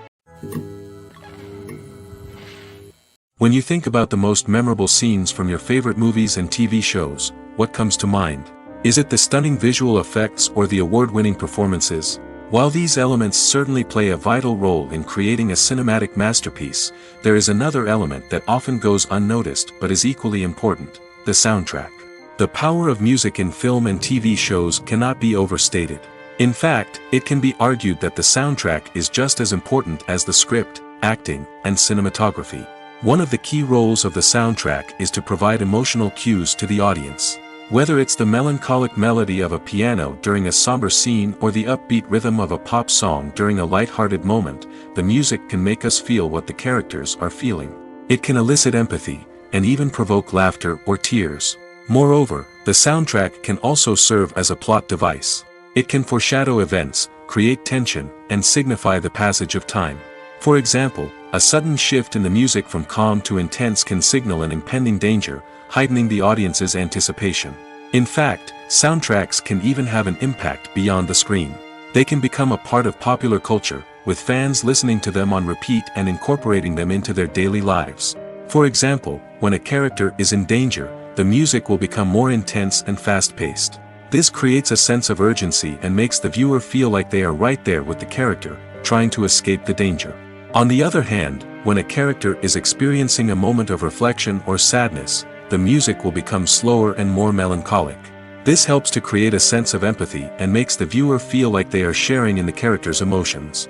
When you think about the most memorable scenes from your favorite movies and TV shows, what comes to mind? Is it the stunning visual effects or the award-winning performances? While these elements certainly play a vital role in creating a cinematic masterpiece, there is another element that often goes unnoticed but is equally important: the soundtrack. The power of music in film and TV shows cannot be overstated. In fact, it can be argued that the soundtrack is just as important as the script, acting, and cinematography. One of the key roles of the soundtrack is to provide emotional cues to the audience. Whether it's the melancholic melody of a piano during a somber scene or the upbeat rhythm of a pop song during a light-hearted moment, the music can make us feel what the characters are feeling. It can elicit empathy, and even provoke laughter or tears. Moreover, the soundtrack can also serve as a plot device. It can foreshadow events, create tension, and signify the passage of time. For example, a sudden shift in the music from calm to intense can signal an impending danger, heightening the audience's anticipation. In fact, soundtracks can even have an impact beyond the screen. They can become a part of popular culture, with fans listening to them on repeat and incorporating them into their daily lives. For example, when a character is in danger, the music will become more intense and fast-paced. This creates a sense of urgency and makes the viewer feel like they are right there with the character, trying to escape the danger. On the other hand, when a character is experiencing a moment of reflection or sadness, the music will become slower and more melancholic. This helps to create a sense of empathy and makes the viewer feel like they are sharing in the character's emotions.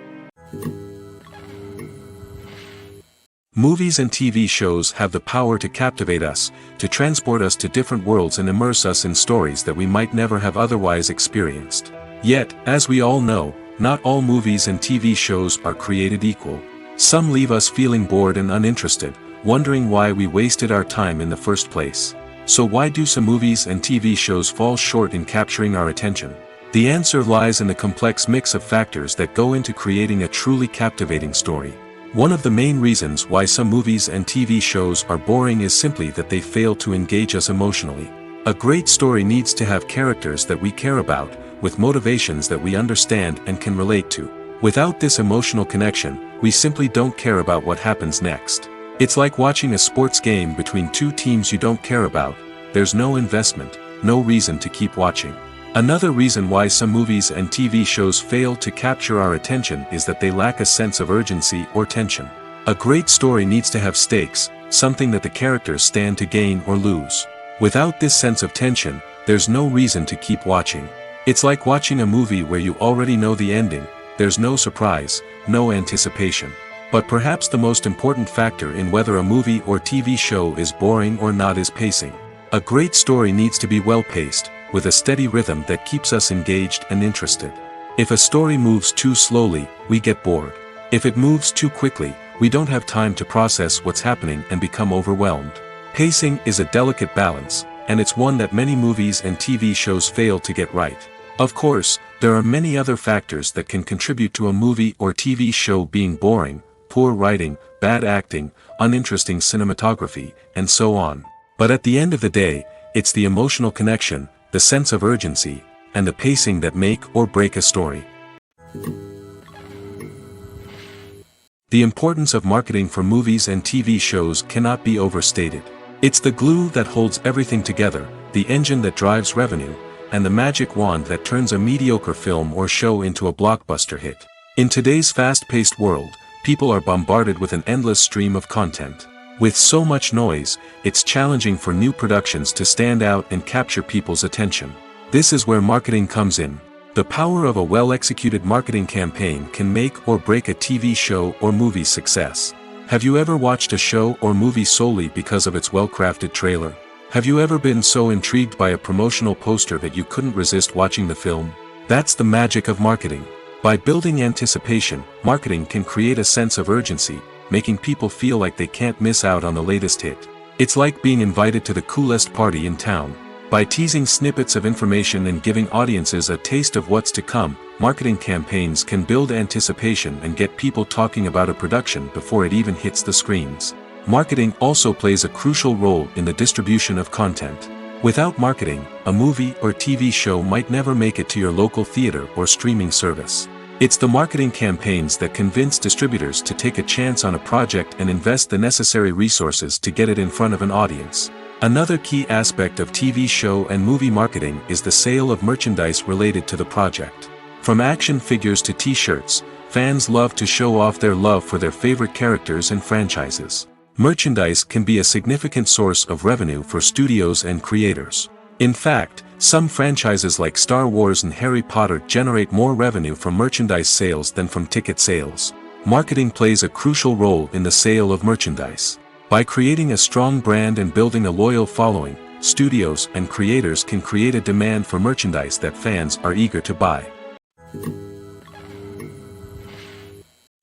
Movies and TV shows have the power to captivate us, to transport us to different worlds and immerse us in stories that we might never have otherwise experienced. Yet, as we all know, not all movies and TV shows are created equal. Some leave us feeling bored and uninterested, wondering why we wasted our time in the first place. So why do some movies and TV shows fall short in capturing our attention? The answer lies in the complex mix of factors that go into creating a truly captivating story. One of the main reasons why some movies and TV shows are boring is simply that they fail to engage us emotionally. A great story needs to have characters that we care about, with motivations that we understand and can relate to. Without this emotional connection, we simply don't care about what happens next. It's like watching a sports game between two teams you don't care about. There's no investment, no reason to keep watching. Another reason why some movies and TV shows fail to capture our attention is that they lack a sense of urgency or tension. A great story needs to have stakes, something that the characters stand to gain or lose. Without this sense of tension, there's no reason to keep watching. It's like watching a movie where you already know the ending. There's no surprise, no anticipation. But perhaps the most important factor in whether a movie or TV show is boring or not is pacing. A great story needs to be well-paced, with a steady rhythm that keeps us engaged and interested. If a story moves too slowly, we get bored. If it moves too quickly, we don't have time to process what's happening and become overwhelmed. Pacing is a delicate balance, and it's one that many movies and TV shows fail to get right. Of course, there are many other factors that can contribute to a movie or TV show being boring: poor writing, bad acting, uninteresting cinematography, and so on. But at the end of the day, it's the emotional connection, the sense of urgency, and the pacing that make or break a story. The importance of marketing for movies and TV shows cannot be overstated. It's the glue that holds everything together, the engine that drives revenue, and the magic wand that turns a mediocre film or show into a blockbuster hit. In today's fast-paced world, people are bombarded with an endless stream of content. With so much noise, it's challenging for new productions to stand out and capture people's attention. This is where marketing comes in. The power of a well-executed marketing campaign can make or break a TV show or movie's success. Have you ever watched a show or movie solely because of its well-crafted trailer? Have you ever been so intrigued by a promotional poster that you couldn't resist watching the film? That's the magic of marketing. By building anticipation, marketing can create a sense of urgency, making people feel like they can't miss out on the latest hit. It's like being invited to the coolest party in town. By teasing snippets of information and giving audiences a taste of what's to come, marketing campaigns can build anticipation and get people talking about a production before it even hits the screens. Marketing also plays a crucial role in the distribution of content. Without marketing, a movie or TV show might never make it to your local theater or streaming service. It's the marketing campaigns that convince distributors to take a chance on a project and invest the necessary resources to get it in front of an audience. Another key aspect of TV show and movie marketing is the sale of merchandise related to the project. From action figures to t-shirts, fans love to show off their love for their favorite characters and franchises. Merchandise can be a significant source of revenue for studios and creators. In fact, some franchises like Star Wars and Harry Potter generate more revenue from merchandise sales than from ticket sales. Marketing plays a crucial role in the sale of merchandise. By creating a strong brand and building a loyal following, studios and creators can create a demand for merchandise that fans are eager to buy.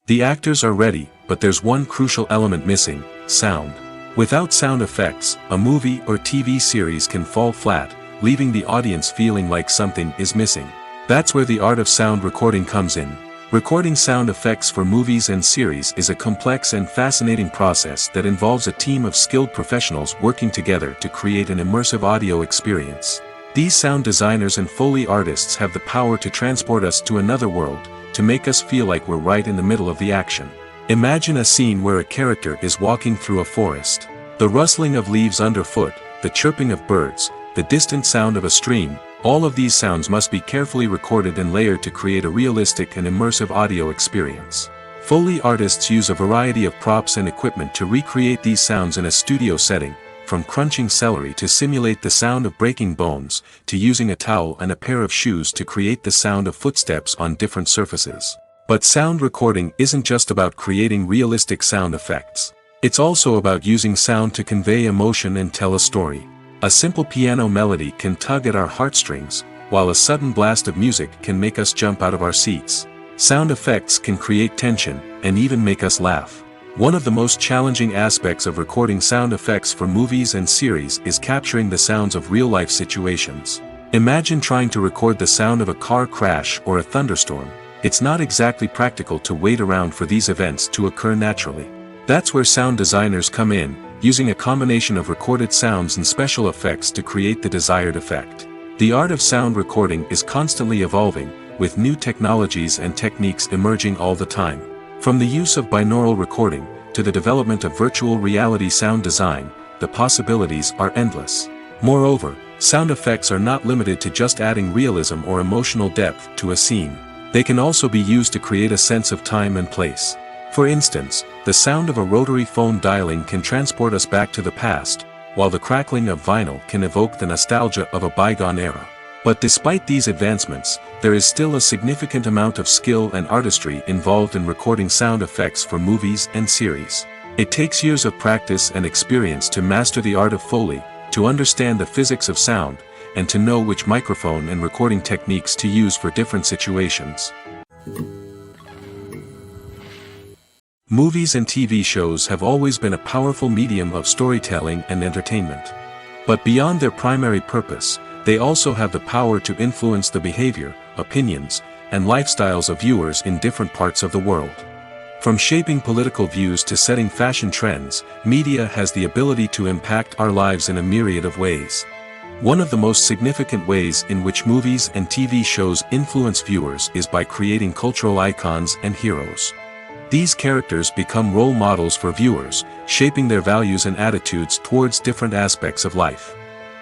The actors are ready, but there's one crucial element missing: sound. Without sound effects, a movie or TV series can fall flat, leaving the audience feeling like something is missing. That's where the art of sound recording comes in. Recording sound effects for movies and series is a complex and fascinating process that involves a team of skilled professionals working together to create an immersive audio experience. These sound designers and Foley artists have the power to transport us to another world, to make us feel like we're right in the middle of the action. Imagine a scene where a character is walking through a forest. The rustling of leaves underfoot, the chirping of birds, the distant sound of a stream, all of these sounds must be carefully recorded and layered to create a realistic and immersive audio experience. Foley artists use a variety of props and equipment to recreate these sounds in a studio setting, from crunching celery to simulate the sound of breaking bones, to using a towel and a pair of shoes to create the sound of footsteps on different surfaces. But sound recording isn't just about creating realistic sound effects. It's also about using sound to convey emotion and tell a story. A simple piano melody can tug at our heartstrings, while a sudden blast of music can make us jump out of our seats. Sound effects can create tension, and even make us laugh. One of the most challenging aspects of recording sound effects for movies and series is capturing the sounds of real-life situations. Imagine trying to record the sound of a car crash or a thunderstorm. It's not exactly practical to wait around for these events to occur naturally. That's where sound designers come in, using a combination of recorded sounds and special effects to create the desired effect. The art of sound recording is constantly evolving, with new technologies and techniques emerging all the time. From the use of binaural recording, to the development of virtual reality sound design, the possibilities are endless. Moreover, sound effects are not limited to just adding realism or emotional depth to a scene. They can also be used to create a sense of time and place. For instance, the sound of a rotary phone dialing can transport us back to the past, while the crackling of vinyl can evoke the nostalgia of a bygone era. But despite these advancements, there is still a significant amount of skill and artistry involved in recording sound effects for movies and series. It takes years of practice and experience to master the art of Foley, to understand the physics of sound, and to know which microphone and recording techniques to use for different situations. Movies and TV shows have always been a powerful medium of storytelling and entertainment. But beyond their primary purpose, they also have the power to influence the behavior, opinions, and lifestyles of viewers in different parts of the world. From shaping political views to setting fashion trends, media has the ability to impact our lives in a myriad of ways. One of the most significant ways in which movies and TV shows influence viewers is by creating cultural icons and heroes. These characters become role models for viewers, shaping their values and attitudes towards different aspects of life.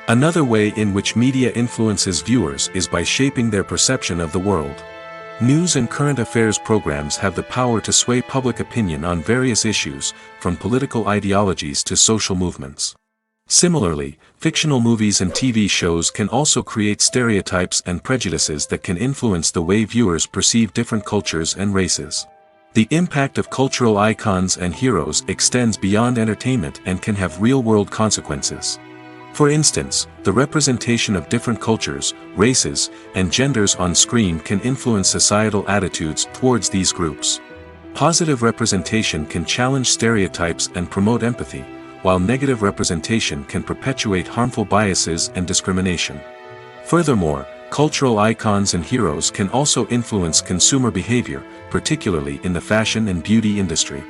Another way in which media influences viewers is by shaping their perception of the world. News and current affairs programs have the power to sway public opinion on various issues, from political ideologies to social movements. Similarly, fictional movies and TV shows can also create stereotypes and prejudices that can influence the way viewers perceive different cultures and races. The impact of cultural icons and heroes extends beyond entertainment and can have real-world consequences. For instance, the representation of different cultures, races, and genders on screen can influence societal attitudes towards these groups. Positive representation can challenge stereotypes and promote empathy, while negative representation can perpetuate harmful biases and discrimination. Furthermore, cultural icons and heroes can also influence consumer behavior, particularly in the fashion and beauty industry.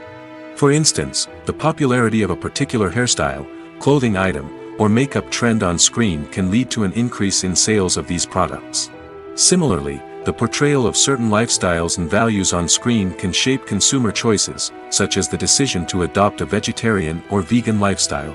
For instance, the popularity of a particular hairstyle, clothing item, or makeup trend on screen can lead to an increase in sales of these products. Similarly, the portrayal of certain lifestyles and values on screen can shape consumer choices, such as the decision to adopt a vegetarian or vegan lifestyle.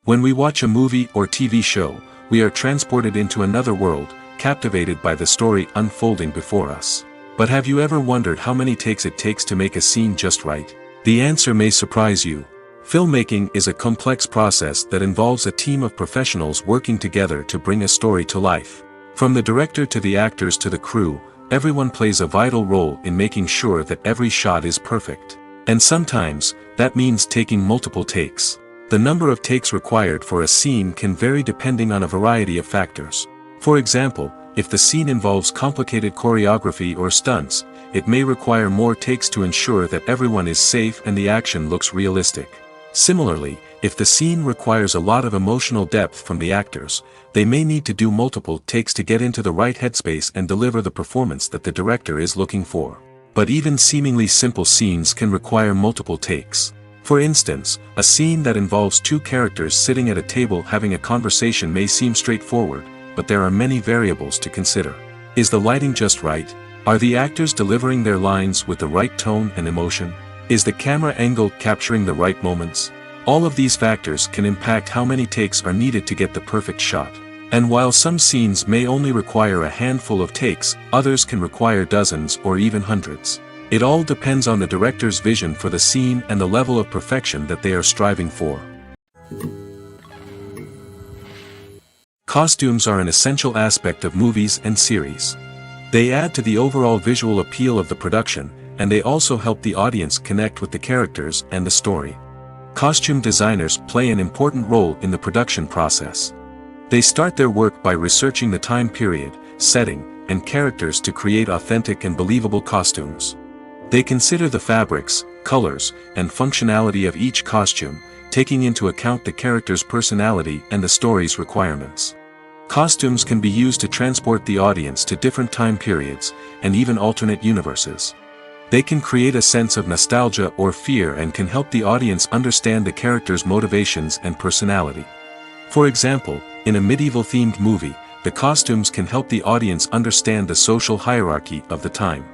When we watch a movie or TV show, we are transported into another world, captivated by the story unfolding before us. But have you ever wondered how many takes it takes to make a scene just right? The answer may surprise you. Filmmaking is a complex process that involves a team of professionals working together to bring a story to life. From the director to the actors to the crew, everyone plays a vital role in making sure that every shot is perfect. And sometimes, that means taking multiple takes. The number of takes required for a scene can vary depending on a variety of factors. For example, if the scene involves complicated choreography or stunts, it may require more takes to ensure that everyone is safe and the action looks realistic. Similarly, if the scene requires a lot of emotional depth from the actors, they may need to do multiple takes to get into the right headspace and deliver the performance that the director is looking for. But even seemingly simple scenes can require multiple takes. For instance, a scene that involves two characters sitting at a table having a conversation may seem straightforward, but there are many variables to consider. Is the lighting just right? Are the actors delivering their lines with the right tone and emotion? Is the camera angle capturing the right moments? All of these factors can impact how many takes are needed to get the perfect shot. And while some scenes may only require a handful of takes, others can require dozens or even hundreds. It all depends on the director's vision for the scene and the level of perfection that they are striving for. Costumes are an essential aspect of movies and series. They add to the overall visual appeal of the production, and they also help the audience connect with the characters and the story. Costume designers play an important role in the production process. They start their work by researching the time period, setting, and characters to create authentic and believable costumes. They consider the fabrics, colors, and functionality of each costume, taking into account the character's personality and the story's requirements. Costumes can be used to transport the audience to different time periods, and even alternate universes. They can create a sense of nostalgia or fear and can help the audience understand the character's motivations and personality. For example, in a medieval-themed movie, the costumes can help the audience understand the social hierarchy of the time.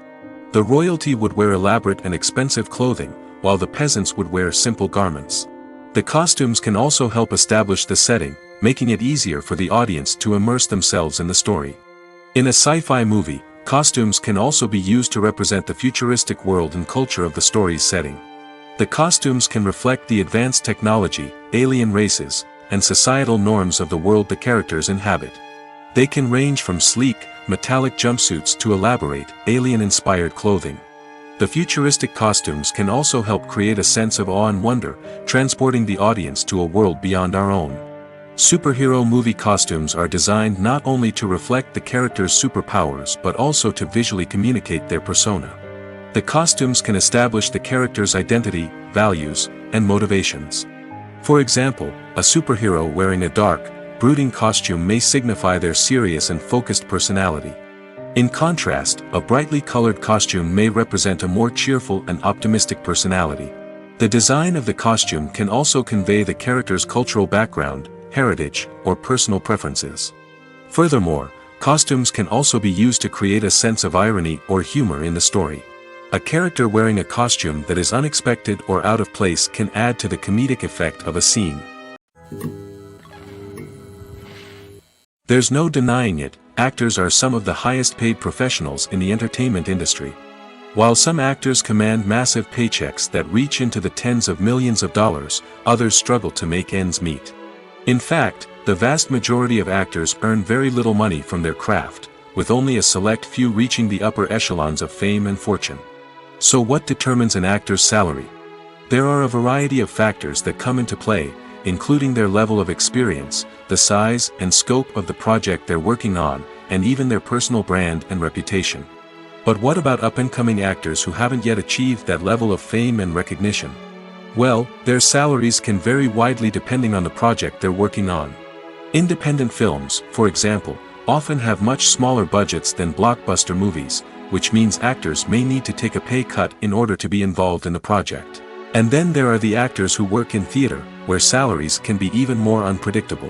The royalty would wear elaborate and expensive clothing, while the peasants would wear simple garments. The costumes can also help establish the setting, making it easier for the audience to immerse themselves in the story. In a sci-fi movie, costumes can also be used to represent the futuristic world and culture of the story's setting. The costumes can reflect the advanced technology, alien races, and societal norms of the world the characters inhabit. They can range from sleek, metallic jumpsuits to elaborate, alien-inspired clothing. The futuristic costumes can also help create a sense of awe and wonder, transporting the audience to a world beyond our own. Superhero movie costumes are designed not only to reflect the character's superpowers but also to visually communicate their persona. The costumes can establish the character's identity, values, and motivations. For example, a superhero wearing a dark, brooding costume may signify their serious and focused personality. In contrast, a brightly colored costume may represent a more cheerful and optimistic personality. The design of the costume can also convey the character's cultural background, heritage, or personal preferences. Furthermore, costumes can also be used to create a sense of irony or humor in the story. A character wearing a costume that is unexpected or out of place can add to the comedic effect of a scene. There's no denying it, actors are some of the highest paid professionals in the entertainment industry. While some actors command massive paychecks that reach into the tens of millions of dollars, others struggle to make ends meet. In fact, the vast majority of actors earn very little money from their craft, with only a select few reaching the upper echelons of fame and fortune. So what determines an actor's salary? There are a variety of factors that come into play, including their level of experience, the size and scope of the project they're working on, and even their personal brand and reputation. But what about up-and-coming actors who haven't yet achieved that level of fame and recognition? Well, their salaries can vary widely depending on the project they're working on. Independent films, for example, often have much smaller budgets than blockbuster movies, which means actors may need to take a pay cut in order to be involved in the project. And then there are the actors who work in theater, where salaries can be even more unpredictable.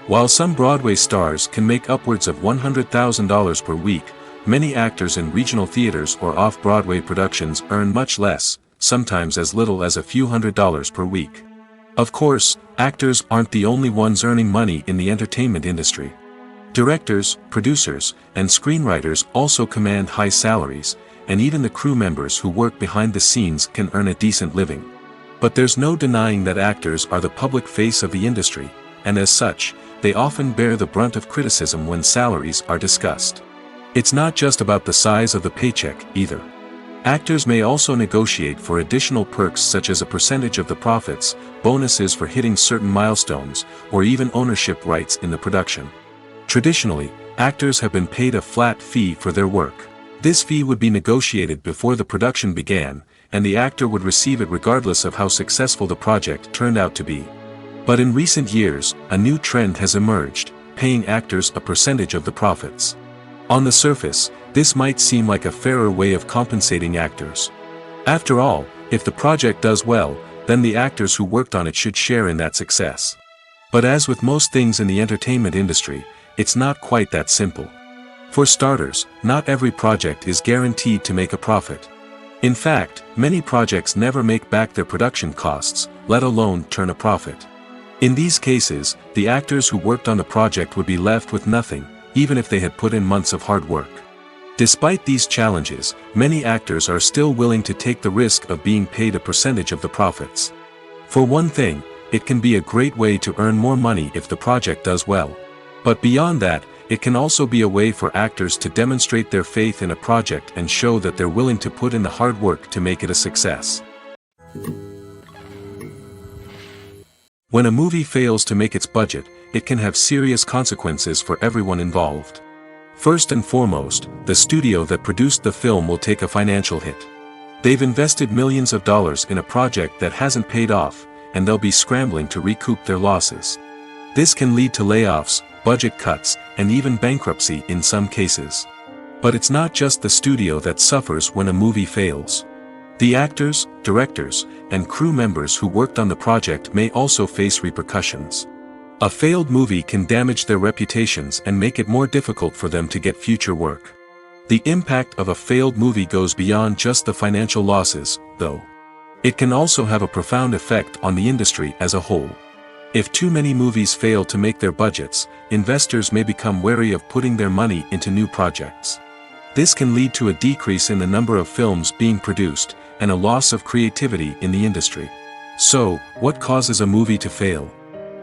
While some Broadway stars can make upwards of $100,000 per week, many actors in regional theaters or off-Broadway productions earn much less, sometimes as little as a few $100s per week. Of course, actors aren't the only ones earning money in the entertainment industry. Directors, producers, and screenwriters also command high salaries, and even the crew members who work behind the scenes can earn a decent living. But there's no denying that actors are the public face of the industry, and as such, they often bear the brunt of criticism when salaries are discussed. It's not just about the size of the paycheck, either. Actors may also negotiate for additional perks such as a percentage of the profits, bonuses for hitting certain milestones, or even ownership rights in the production. Traditionally, actors have been paid a flat fee for their work. This fee would be negotiated before the production began, and the actor would receive it regardless of how successful the project turned out to be. But in recent years, a new trend has emerged, paying actors a percentage of the profits. On the surface, this might seem like a fairer way of compensating actors. After all, if the project does well, then the actors who worked on it should share in that success. But as with most things in the entertainment industry, it's not quite that simple. For starters, not every project is guaranteed to make a profit. In fact, many projects never make back their production costs, let alone turn a profit. In these cases, the actors who worked on the project would be left with nothing, even if they had put in months of hard work. Despite these challenges, many actors are still willing to take the risk of being paid a percentage of the profits. For one thing, it can be a great way to earn more money if the project does well. But beyond that, it can also be a way for actors to demonstrate their faith in a project and show that they're willing to put in the hard work to make it a success. When a movie fails to make its budget, it can have serious consequences for everyone involved. First and foremost, the studio that produced the film will take a financial hit. They've invested millions of dollars in a project that hasn't paid off, and they'll be scrambling to recoup their losses. This can lead to layoffs, budget cuts, and even bankruptcy in some cases. But it's not just the studio that suffers when a movie fails. The actors, directors, and crew members who worked on the project may also face repercussions. A failed movie can damage their reputations and make it more difficult for them to get future work. The impact of a failed movie goes beyond just the financial losses, though. It can also have a profound effect on the industry as a whole. If too many movies fail to make their budgets, investors may become wary of putting their money into new projects. This can lead to a decrease in the number of films being produced, and a loss of creativity in the industry. So, what causes a movie to fail?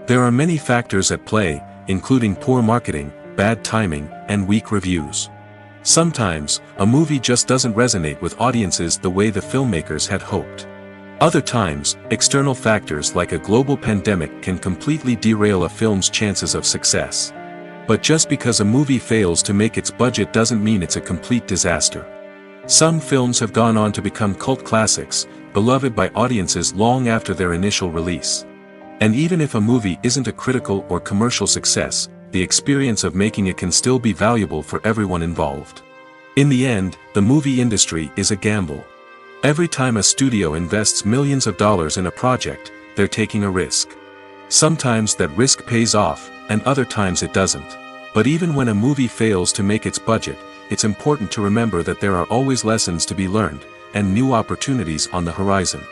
There are many factors at play, including poor marketing, bad timing, and weak reviews. Sometimes, a movie just doesn't resonate with audiences the way the filmmakers had hoped. Other times, external factors like a global pandemic can completely derail a film's chances of success. But just because a movie fails to make its budget doesn't mean it's a complete disaster. Some films have gone on to become cult classics, beloved by audiences long after their initial release. And even if a movie isn't a critical or commercial success, the experience of making it can still be valuable for everyone involved. In the end, the movie industry is a gamble. Every time a studio invests millions of dollars in a project, they're taking a risk. Sometimes that risk pays off, and other times it doesn't. But even when a movie fails to make its budget, it's important to remember that there are always lessons to be learned, and new opportunities on the horizon.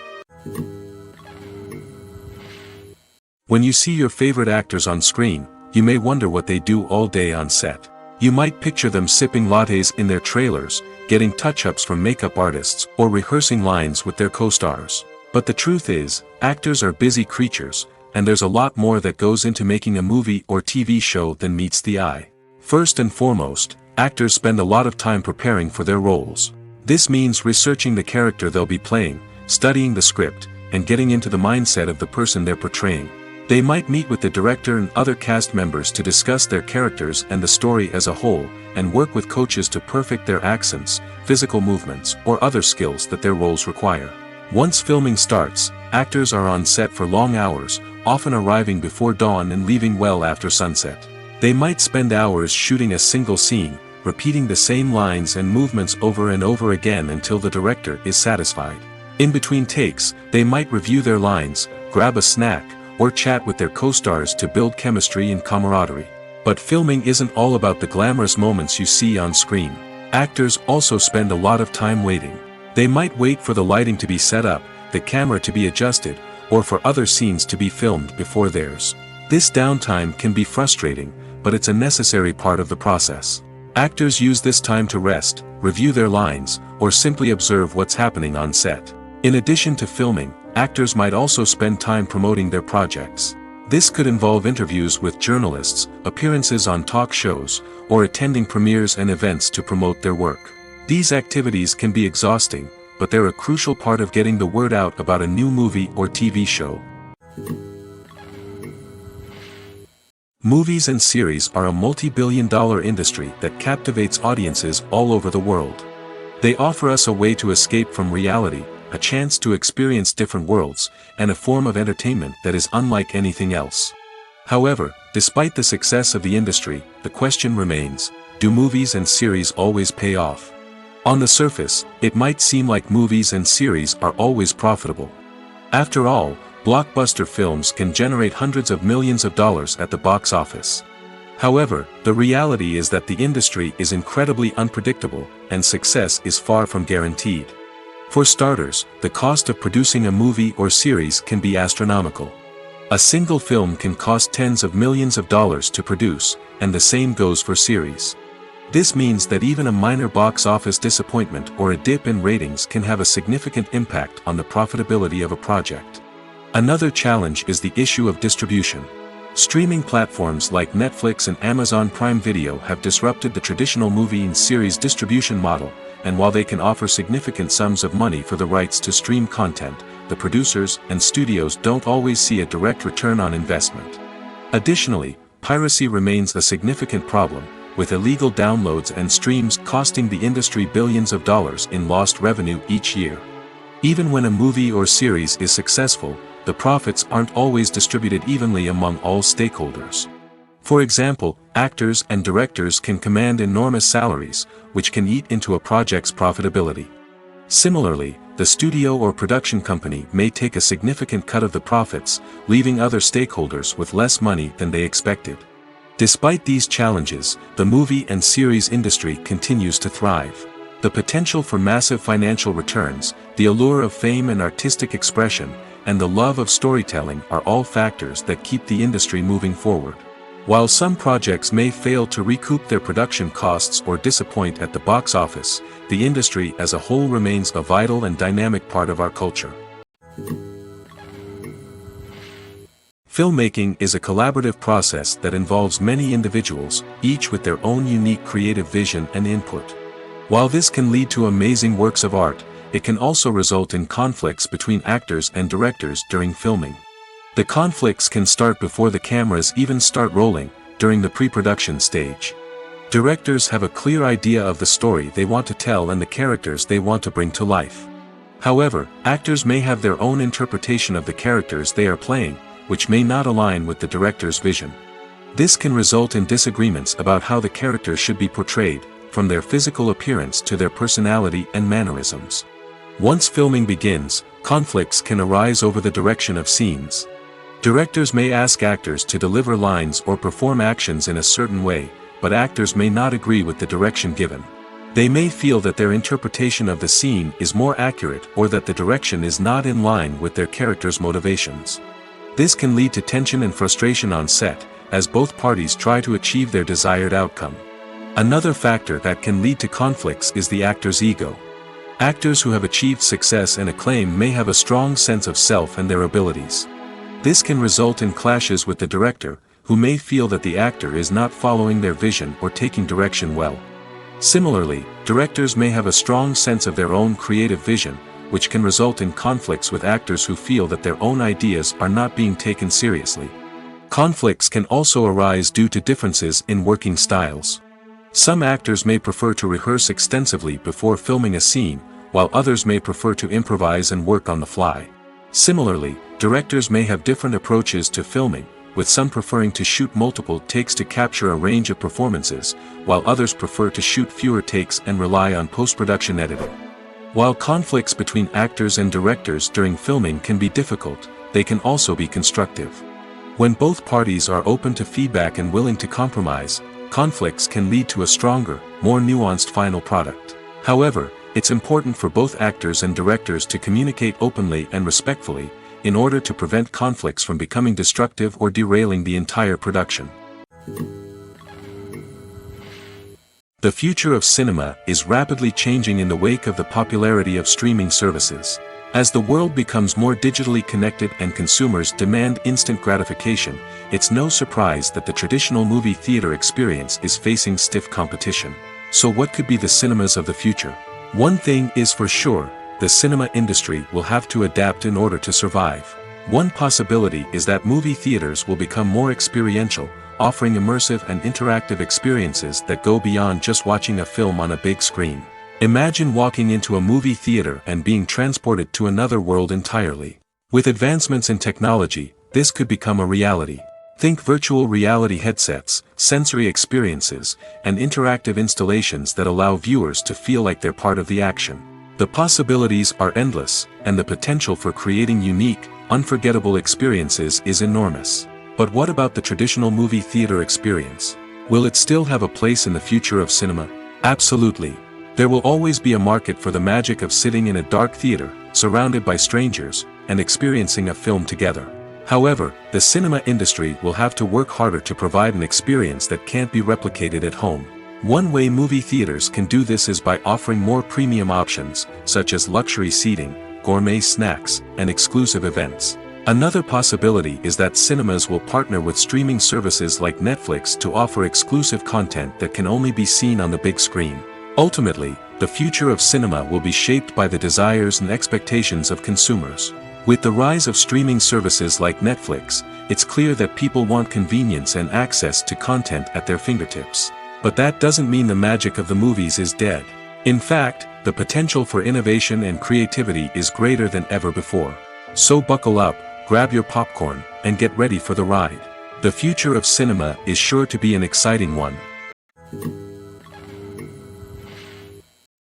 When you see your favorite actors on screen, you may wonder what they do all day on set. You might picture them sipping lattes in their trailers, getting touch-ups from makeup artists, or rehearsing lines with their co-stars. But the truth is, actors are busy creatures, and there's a lot more that goes into making a movie or TV show than meets the eye. First and foremost, actors spend a lot of time preparing for their roles. This means researching the character they'll be playing, studying the script, and getting into the mindset of the person they're portraying. They might meet with the director and other cast members to discuss their characters and the story as a whole, and work with coaches to perfect their accents, physical movements, or other skills that their roles require. Once filming starts, actors are on set for long hours, often arriving before dawn and leaving well after sunset. They might spend hours shooting a single scene, repeating the same lines and movements over and over again until the director is satisfied. In between takes, they might review their lines, grab a snack, or chat with their co-stars to build chemistry and camaraderie. But filming isn't all about the glamorous moments you see on screen. Actors also spend a lot of time waiting. They might wait for the lighting to be set up, the camera to be adjusted, or for other scenes to be filmed before theirs. This downtime can be frustrating, but it's a necessary part of the process. Actors use this time to rest, review their lines, or simply observe what's happening on set. In addition to filming, actors might also spend time promoting their projects. This could involve interviews with journalists, appearances on talk shows, or attending premieres and events to promote their work. These activities can be exhausting, but they're a crucial part of getting the word out about a new movie or TV show. Movies and series are a multi-billion-dollar industry that captivates audiences all over the world. They offer us a way to escape from reality, a chance to experience different worlds, and a form of entertainment that is unlike anything else. However, despite the success of the industry, the question remains, do movies and series always pay off? On the surface, it might seem like movies and series are always profitable. After all, blockbuster films can generate hundreds of millions of dollars at the box office. However, the reality is that the industry is incredibly unpredictable, and success is far from guaranteed. For starters, the cost of producing a movie or series can be astronomical. A single film can cost tens of millions of dollars to produce, and the same goes for series. This means that even a minor box office disappointment or a dip in ratings can have a significant impact on the profitability of a project. Another challenge is the issue of distribution. Streaming platforms like Netflix and Amazon Prime Video have disrupted the traditional movie and series distribution model, and while they can offer significant sums of money for the rights to stream content, the producers and studios don't always see a direct return on investment. Additionally, piracy remains a significant problem, with illegal downloads and streams costing the industry billions of dollars in lost revenue each year. Even when a movie or series is successful, the profits aren't always distributed evenly among all stakeholders. For example, actors and directors can command enormous salaries, which can eat into a project's profitability. Similarly, the studio or production company may take a significant cut of the profits, leaving other stakeholders with less money than they expected. Despite these challenges, the movie and series industry continues to thrive. The potential for massive financial returns, the allure of fame and artistic expression, and the love of storytelling are all factors that keep the industry moving forward. While some projects may fail to recoup their production costs or disappoint at the box office, the industry as a whole remains a vital and dynamic part of our culture. Filmmaking is a collaborative process that involves many individuals, each with their own unique creative vision and input. While this can lead to amazing works of art, it can also result in conflicts between actors and directors during filming. The conflicts can start before the cameras even start rolling, during the pre-production stage. Directors have a clear idea of the story they want to tell and the characters they want to bring to life. However, actors may have their own interpretation of the characters they are playing, which may not align with the director's vision. This can result in disagreements about how the characters should be portrayed, from their physical appearance to their personality and mannerisms. Once filming begins, conflicts can arise over the direction of scenes. Directors may ask actors to deliver lines or perform actions in a certain way, but actors may not agree with the direction given. They may feel that their interpretation of the scene is more accurate or that the direction is not in line with their character's motivations. This can lead to tension and frustration on set, as both parties try to achieve their desired outcome. Another factor that can lead to conflicts is the actor's ego. Actors who have achieved success and acclaim may have a strong sense of self and their abilities. This can result in clashes with the director, who may feel that the actor is not following their vision or taking direction well. Similarly, directors may have a strong sense of their own creative vision, which can result in conflicts with actors who feel that their own ideas are not being taken seriously. Conflicts can also arise due to differences in working styles. Some actors may prefer to rehearse extensively before filming a scene, while others may prefer to improvise and work on the fly. Similarly, directors may have different approaches to filming, with some preferring to shoot multiple takes to capture a range of performances, while others prefer to shoot fewer takes and rely on post-production editing. While conflicts between actors and directors during filming can be difficult, they can also be constructive. When both parties are open to feedback and willing to compromise, conflicts can lead to a stronger, more nuanced final product. However, it's important for both actors and directors to communicate openly and respectfully, in order to prevent conflicts from becoming destructive or derailing the entire production. The future of cinema is rapidly changing in the wake of the popularity of streaming services. As the world becomes more digitally connected and consumers demand instant gratification, it's no surprise that the traditional movie theater experience is facing stiff competition. So what could be the cinemas of the future? One thing is for sure, the cinema industry will have to adapt in order to survive. One possibility is that movie theaters will become more experiential, offering immersive and interactive experiences that go beyond just watching a film on a big screen. Imagine walking into a movie theater and being transported to another world entirely. With advancements in technology, this could become a reality. Think virtual reality headsets, sensory experiences, and interactive installations that allow viewers to feel like they're part of the action. The possibilities are endless, and the potential for creating unique, unforgettable experiences is enormous. But what about the traditional movie theater experience? Will it still have a place in the future of cinema? Absolutely. There will always be a market for the magic of sitting in a dark theater, surrounded by strangers, and experiencing a film together. However, the cinema industry will have to work harder to provide an experience that can't be replicated at home. One way movie theaters can do this is by offering more premium options, such as luxury seating, gourmet snacks, and exclusive events. Another possibility is that cinemas will partner with streaming services like Netflix to offer exclusive content that can only be seen on the big screen. Ultimately, the future of cinema will be shaped by the desires and expectations of consumers. With the rise of streaming services like Netflix, it's clear that people want convenience and access to content at their fingertips. But that doesn't mean the magic of the movies is dead. In fact, the potential for innovation and creativity is greater than ever before. So buckle up, grab your popcorn, and get ready for the ride. The future of cinema is sure to be an exciting one.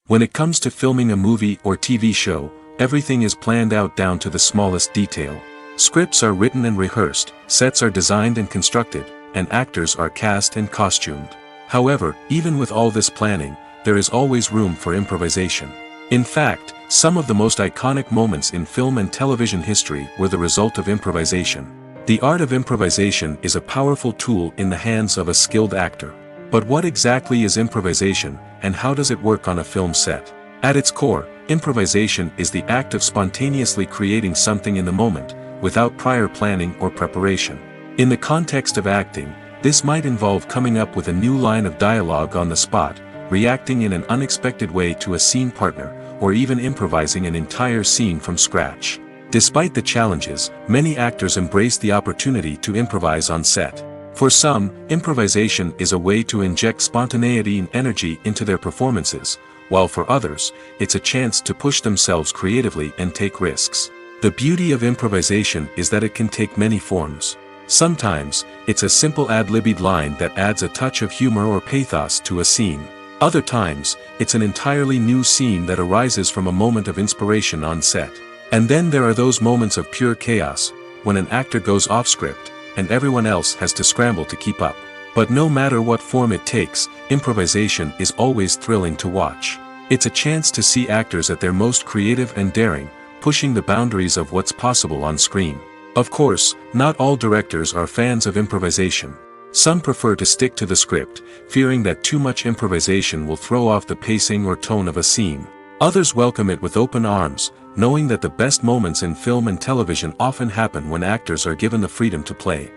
When it comes to filming a movie or TV show, everything is planned out down to the smallest detail. Scripts are written and rehearsed, sets are designed and constructed, and actors are cast and costumed. However, even with all this planning, there is always room for improvisation. In fact, some of the most iconic moments in film and television history were the result of improvisation. The art of improvisation is a powerful tool in the hands of a skilled actor. But what exactly is improvisation, and how does it work on a film set? At its core, improvisation is the act of spontaneously creating something in the moment, without prior planning or preparation. In the context of acting, this might involve coming up with a new line of dialogue on the spot, reacting in an unexpected way to a scene partner, or even improvising an entire scene from scratch. Despite the challenges, many actors embrace the opportunity to improvise on set. For some, improvisation is a way to inject spontaneity and energy into their performances, while for others, it's a chance to push themselves creatively and take risks. The beauty of improvisation is that it can take many forms. Sometimes, it's a simple ad-libbed line that adds a touch of humor or pathos to a scene. Other times, it's an entirely new scene that arises from a moment of inspiration on set. And then there are those moments of pure chaos, when an actor goes off script, and everyone else has to scramble to keep up. But no matter what form it takes, improvisation is always thrilling to watch. It's a chance to see actors at their most creative and daring, pushing the boundaries of what's possible on screen. Of course, not all directors are fans of improvisation. Some prefer to stick to the script, fearing that too much improvisation will throw off the pacing or tone of a scene. Others welcome it with open arms, knowing that the best moments in film and television often happen when actors are given the freedom to play.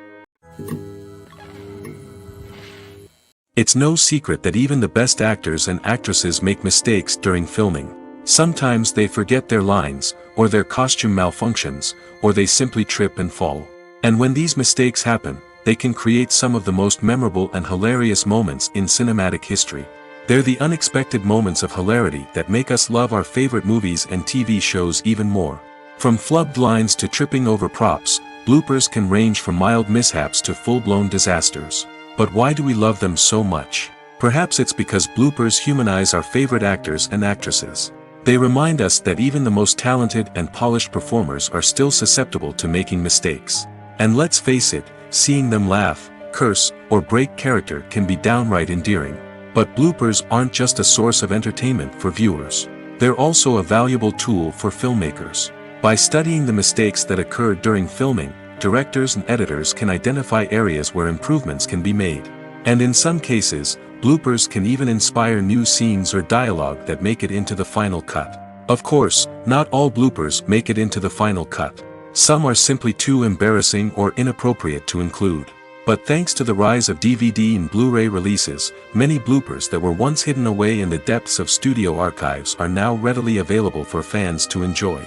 It's no secret that even the best actors and actresses make mistakes during filming. Sometimes they forget their lines, or their costume malfunctions, or they simply trip and fall. And when these mistakes happen, they can create some of the most memorable and hilarious moments in cinematic history. They're the unexpected moments of hilarity that make us love our favorite movies and TV shows even more. From flubbed lines to tripping over props, bloopers can range from mild mishaps to full-blown disasters. But why do we love them so much? Perhaps it's because bloopers humanize our favorite actors and actresses. They remind us that even the most talented and polished performers are still susceptible to making mistakes. And let's face it, seeing them laugh, curse, or break character can be downright endearing. But bloopers aren't just a source of entertainment for viewers. They're also a valuable tool for filmmakers. By studying the mistakes that occurred during filming, directors and editors can identify areas where improvements can be made. And in some cases, bloopers can even inspire new scenes or dialogue that make it into the final cut. Of course, not all bloopers make it into the final cut. Some are simply too embarrassing or inappropriate to include. But thanks to the rise of DVD and Blu-ray releases, many bloopers that were once hidden away in the depths of studio archives are now readily available for fans to enjoy.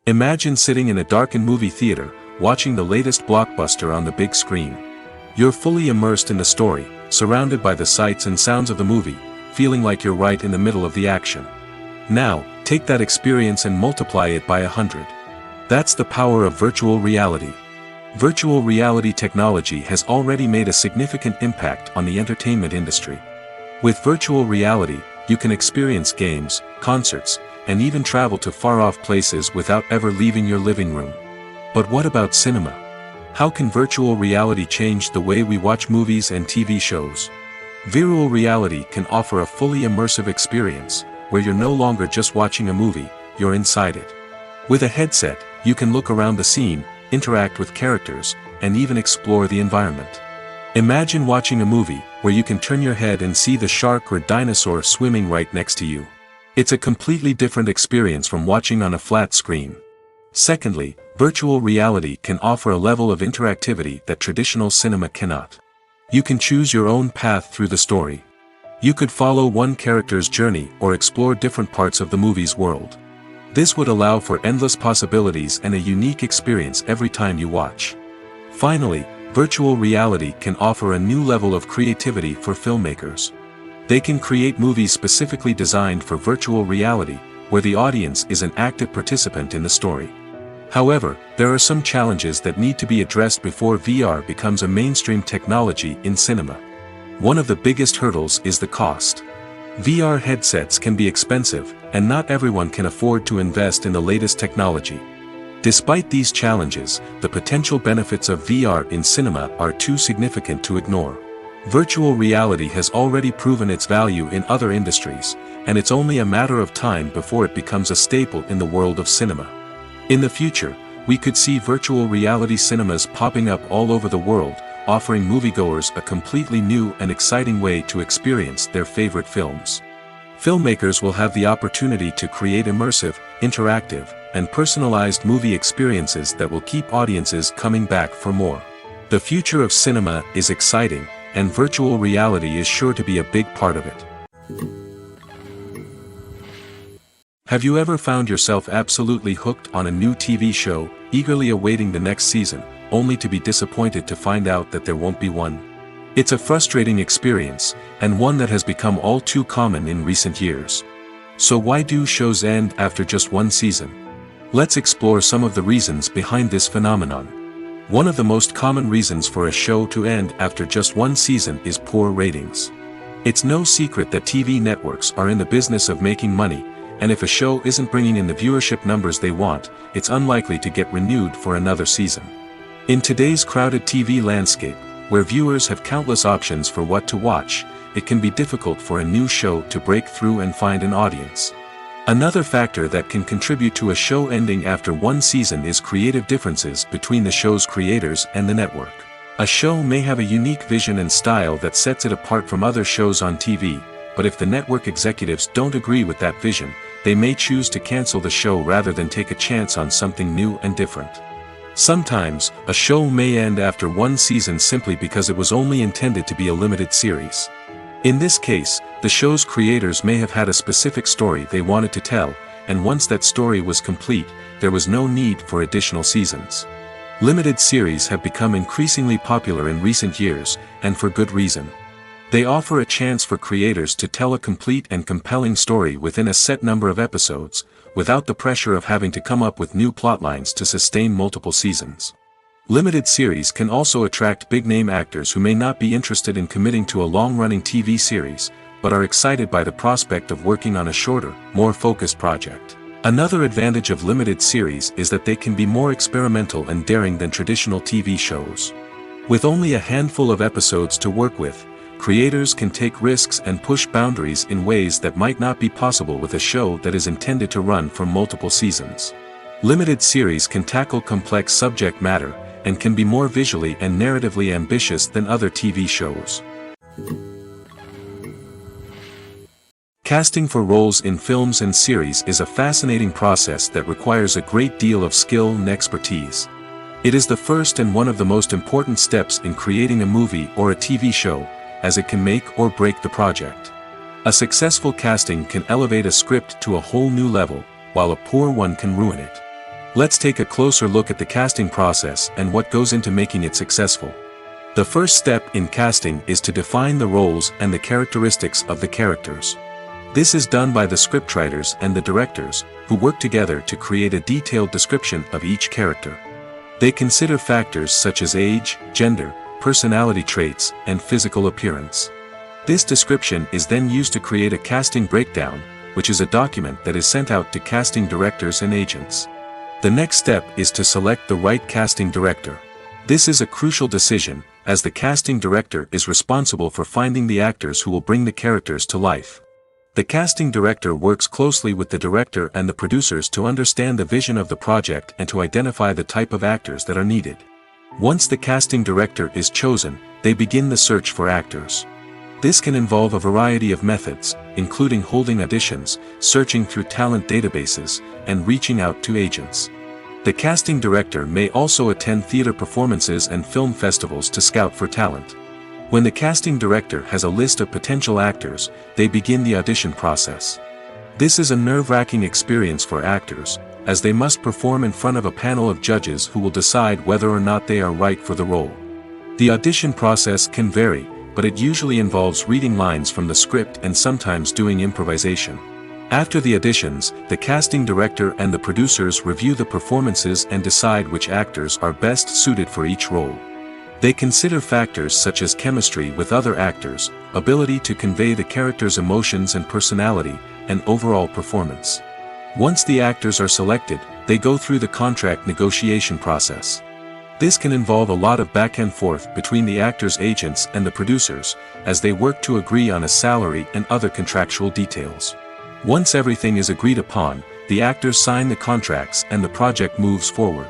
Imagine sitting in a darkened movie theater, watching the latest blockbuster on the big screen. You're fully immersed in the story, surrounded by the sights and sounds of the movie, feeling like you're right in the middle of the action. Now, take that experience and multiply it by 100. That's the power of virtual reality. Virtual reality technology has already made a significant impact on the entertainment industry. With virtual reality, you can experience games, concerts, and even travel to far-off places without ever leaving your living room. But what about cinema? How can virtual reality change the way we watch movies and TV shows? Virtual reality can offer a fully immersive experience, where you're no longer just watching a movie, you're inside it. With a headset, you can look around the scene, interact with characters, and even explore the environment. Imagine watching a movie where you can turn your head and see the shark or dinosaur swimming right next to you. It's a completely different experience from watching on a flat screen. Secondly, virtual reality can offer a level of interactivity that traditional cinema cannot. You can choose your own path through the story. You could follow one character's journey or explore different parts of the movie's world. This would allow for endless possibilities and a unique experience every time you watch. Finally, virtual reality can offer a new level of creativity for filmmakers. They can create movies specifically designed for virtual reality, where the audience is an active participant in the story. However, there are some challenges that need to be addressed before VR becomes a mainstream technology in cinema. One of the biggest hurdles is the cost. VR headsets can be expensive, and not everyone can afford to invest in the latest technology. Despite these challenges, the potential benefits of VR in cinema are too significant to ignore. Virtual reality has already proven its value in other industries, and it's only a matter of time before it becomes a staple in the world of cinema. In the future, we could see virtual reality cinemas popping up all over the world, offering moviegoers a completely new and exciting way to experience their favorite films. Filmmakers will have the opportunity to create immersive, interactive, and personalized movie experiences that will keep audiences coming back for more. The future of cinema is exciting, and virtual reality is sure to be a big part of it. Have you ever found yourself absolutely hooked on a new TV show, eagerly awaiting the next season, only to be disappointed to find out that there won't be one? It's a frustrating experience, and one that has become all too common in recent years. So why do shows end after just one season? Let's explore some of the reasons behind this phenomenon. One of the most common reasons for a show to end after just one season is poor ratings. It's no secret that TV networks are in the business of making money, and if a show isn't bringing in the viewership numbers they want, it's unlikely to get renewed for another season. In today's crowded TV landscape, where viewers have countless options for what to watch, it can be difficult for a new show to break through and find an audience. Another factor that can contribute to a show ending after one season is creative differences between the show's creators and the network. A show may have a unique vision and style that sets it apart from other shows on TV, but if the network executives don't agree with that vision, they may choose to cancel the show rather than take a chance on something new and different. Sometimes, a show may end after one season simply because it was only intended to be a limited series. In this case, the show's creators may have had a specific story they wanted to tell, and once that story was complete, there was no need for additional seasons. Limited series have become increasingly popular in recent years, and for good reason. They offer a chance for creators to tell a complete and compelling story within a set number of episodes, without the pressure of having to come up with new plotlines to sustain multiple seasons. Limited series can also attract big-name actors who may not be interested in committing to a long-running TV series, but are excited by the prospect of working on a shorter, more focused project. Another advantage of limited series is that they can be more experimental and daring than traditional TV shows. With only a handful of episodes to work with, creators can take risks and push boundaries in ways that might not be possible with a show that is intended to run for multiple seasons. Limited series can tackle complex subject matter, and can be more visually and narratively ambitious than other TV shows. Casting for roles in films and series is a fascinating process that requires a great deal of skill and expertise. It is the first and one of the most important steps in creating a movie or a TV show, as it can make or break the project. A successful casting can elevate a script to a whole new level, while a poor one can ruin it. Let's take a closer look at the casting process and what goes into making it successful. The first step in casting is to define the roles and the characteristics of the characters. This is done by the scriptwriters and the directors, who work together to create a detailed description of each character. They consider factors such as age, gender, personality traits, and physical appearance. This description is then used to create a casting breakdown, which is a document that is sent out to casting directors and agents. The next step is to select the right casting director. This is a crucial decision, as the casting director is responsible for finding the actors who will bring the characters to life. The casting director works closely with the director and the producers to understand the vision of the project and to identify the type of actors that are needed. Once the casting director is chosen, they begin the search for actors. This can involve a variety of methods, including holding auditions, searching through talent databases, and reaching out to agents. The casting director may also attend theater performances and film festivals to scout for talent. When the casting director has a list of potential actors, they begin the audition process. This is a nerve-wracking experience for actors, as they must perform in front of a panel of judges who will decide whether or not they are right for the role. The audition process can vary, but it usually involves reading lines from the script and sometimes doing improvisation. After the auditions, the casting director and the producers review the performances and decide which actors are best suited for each role. They consider factors such as chemistry with other actors, ability to convey the character's emotions and personality, and overall performance. Once the actors are selected, they go through the contract negotiation process. This can involve a lot of back and forth between the actors' agents and the producers, as they work to agree on a salary and other contractual details. Once everything is agreed upon, the actors sign the contracts and the project moves forward.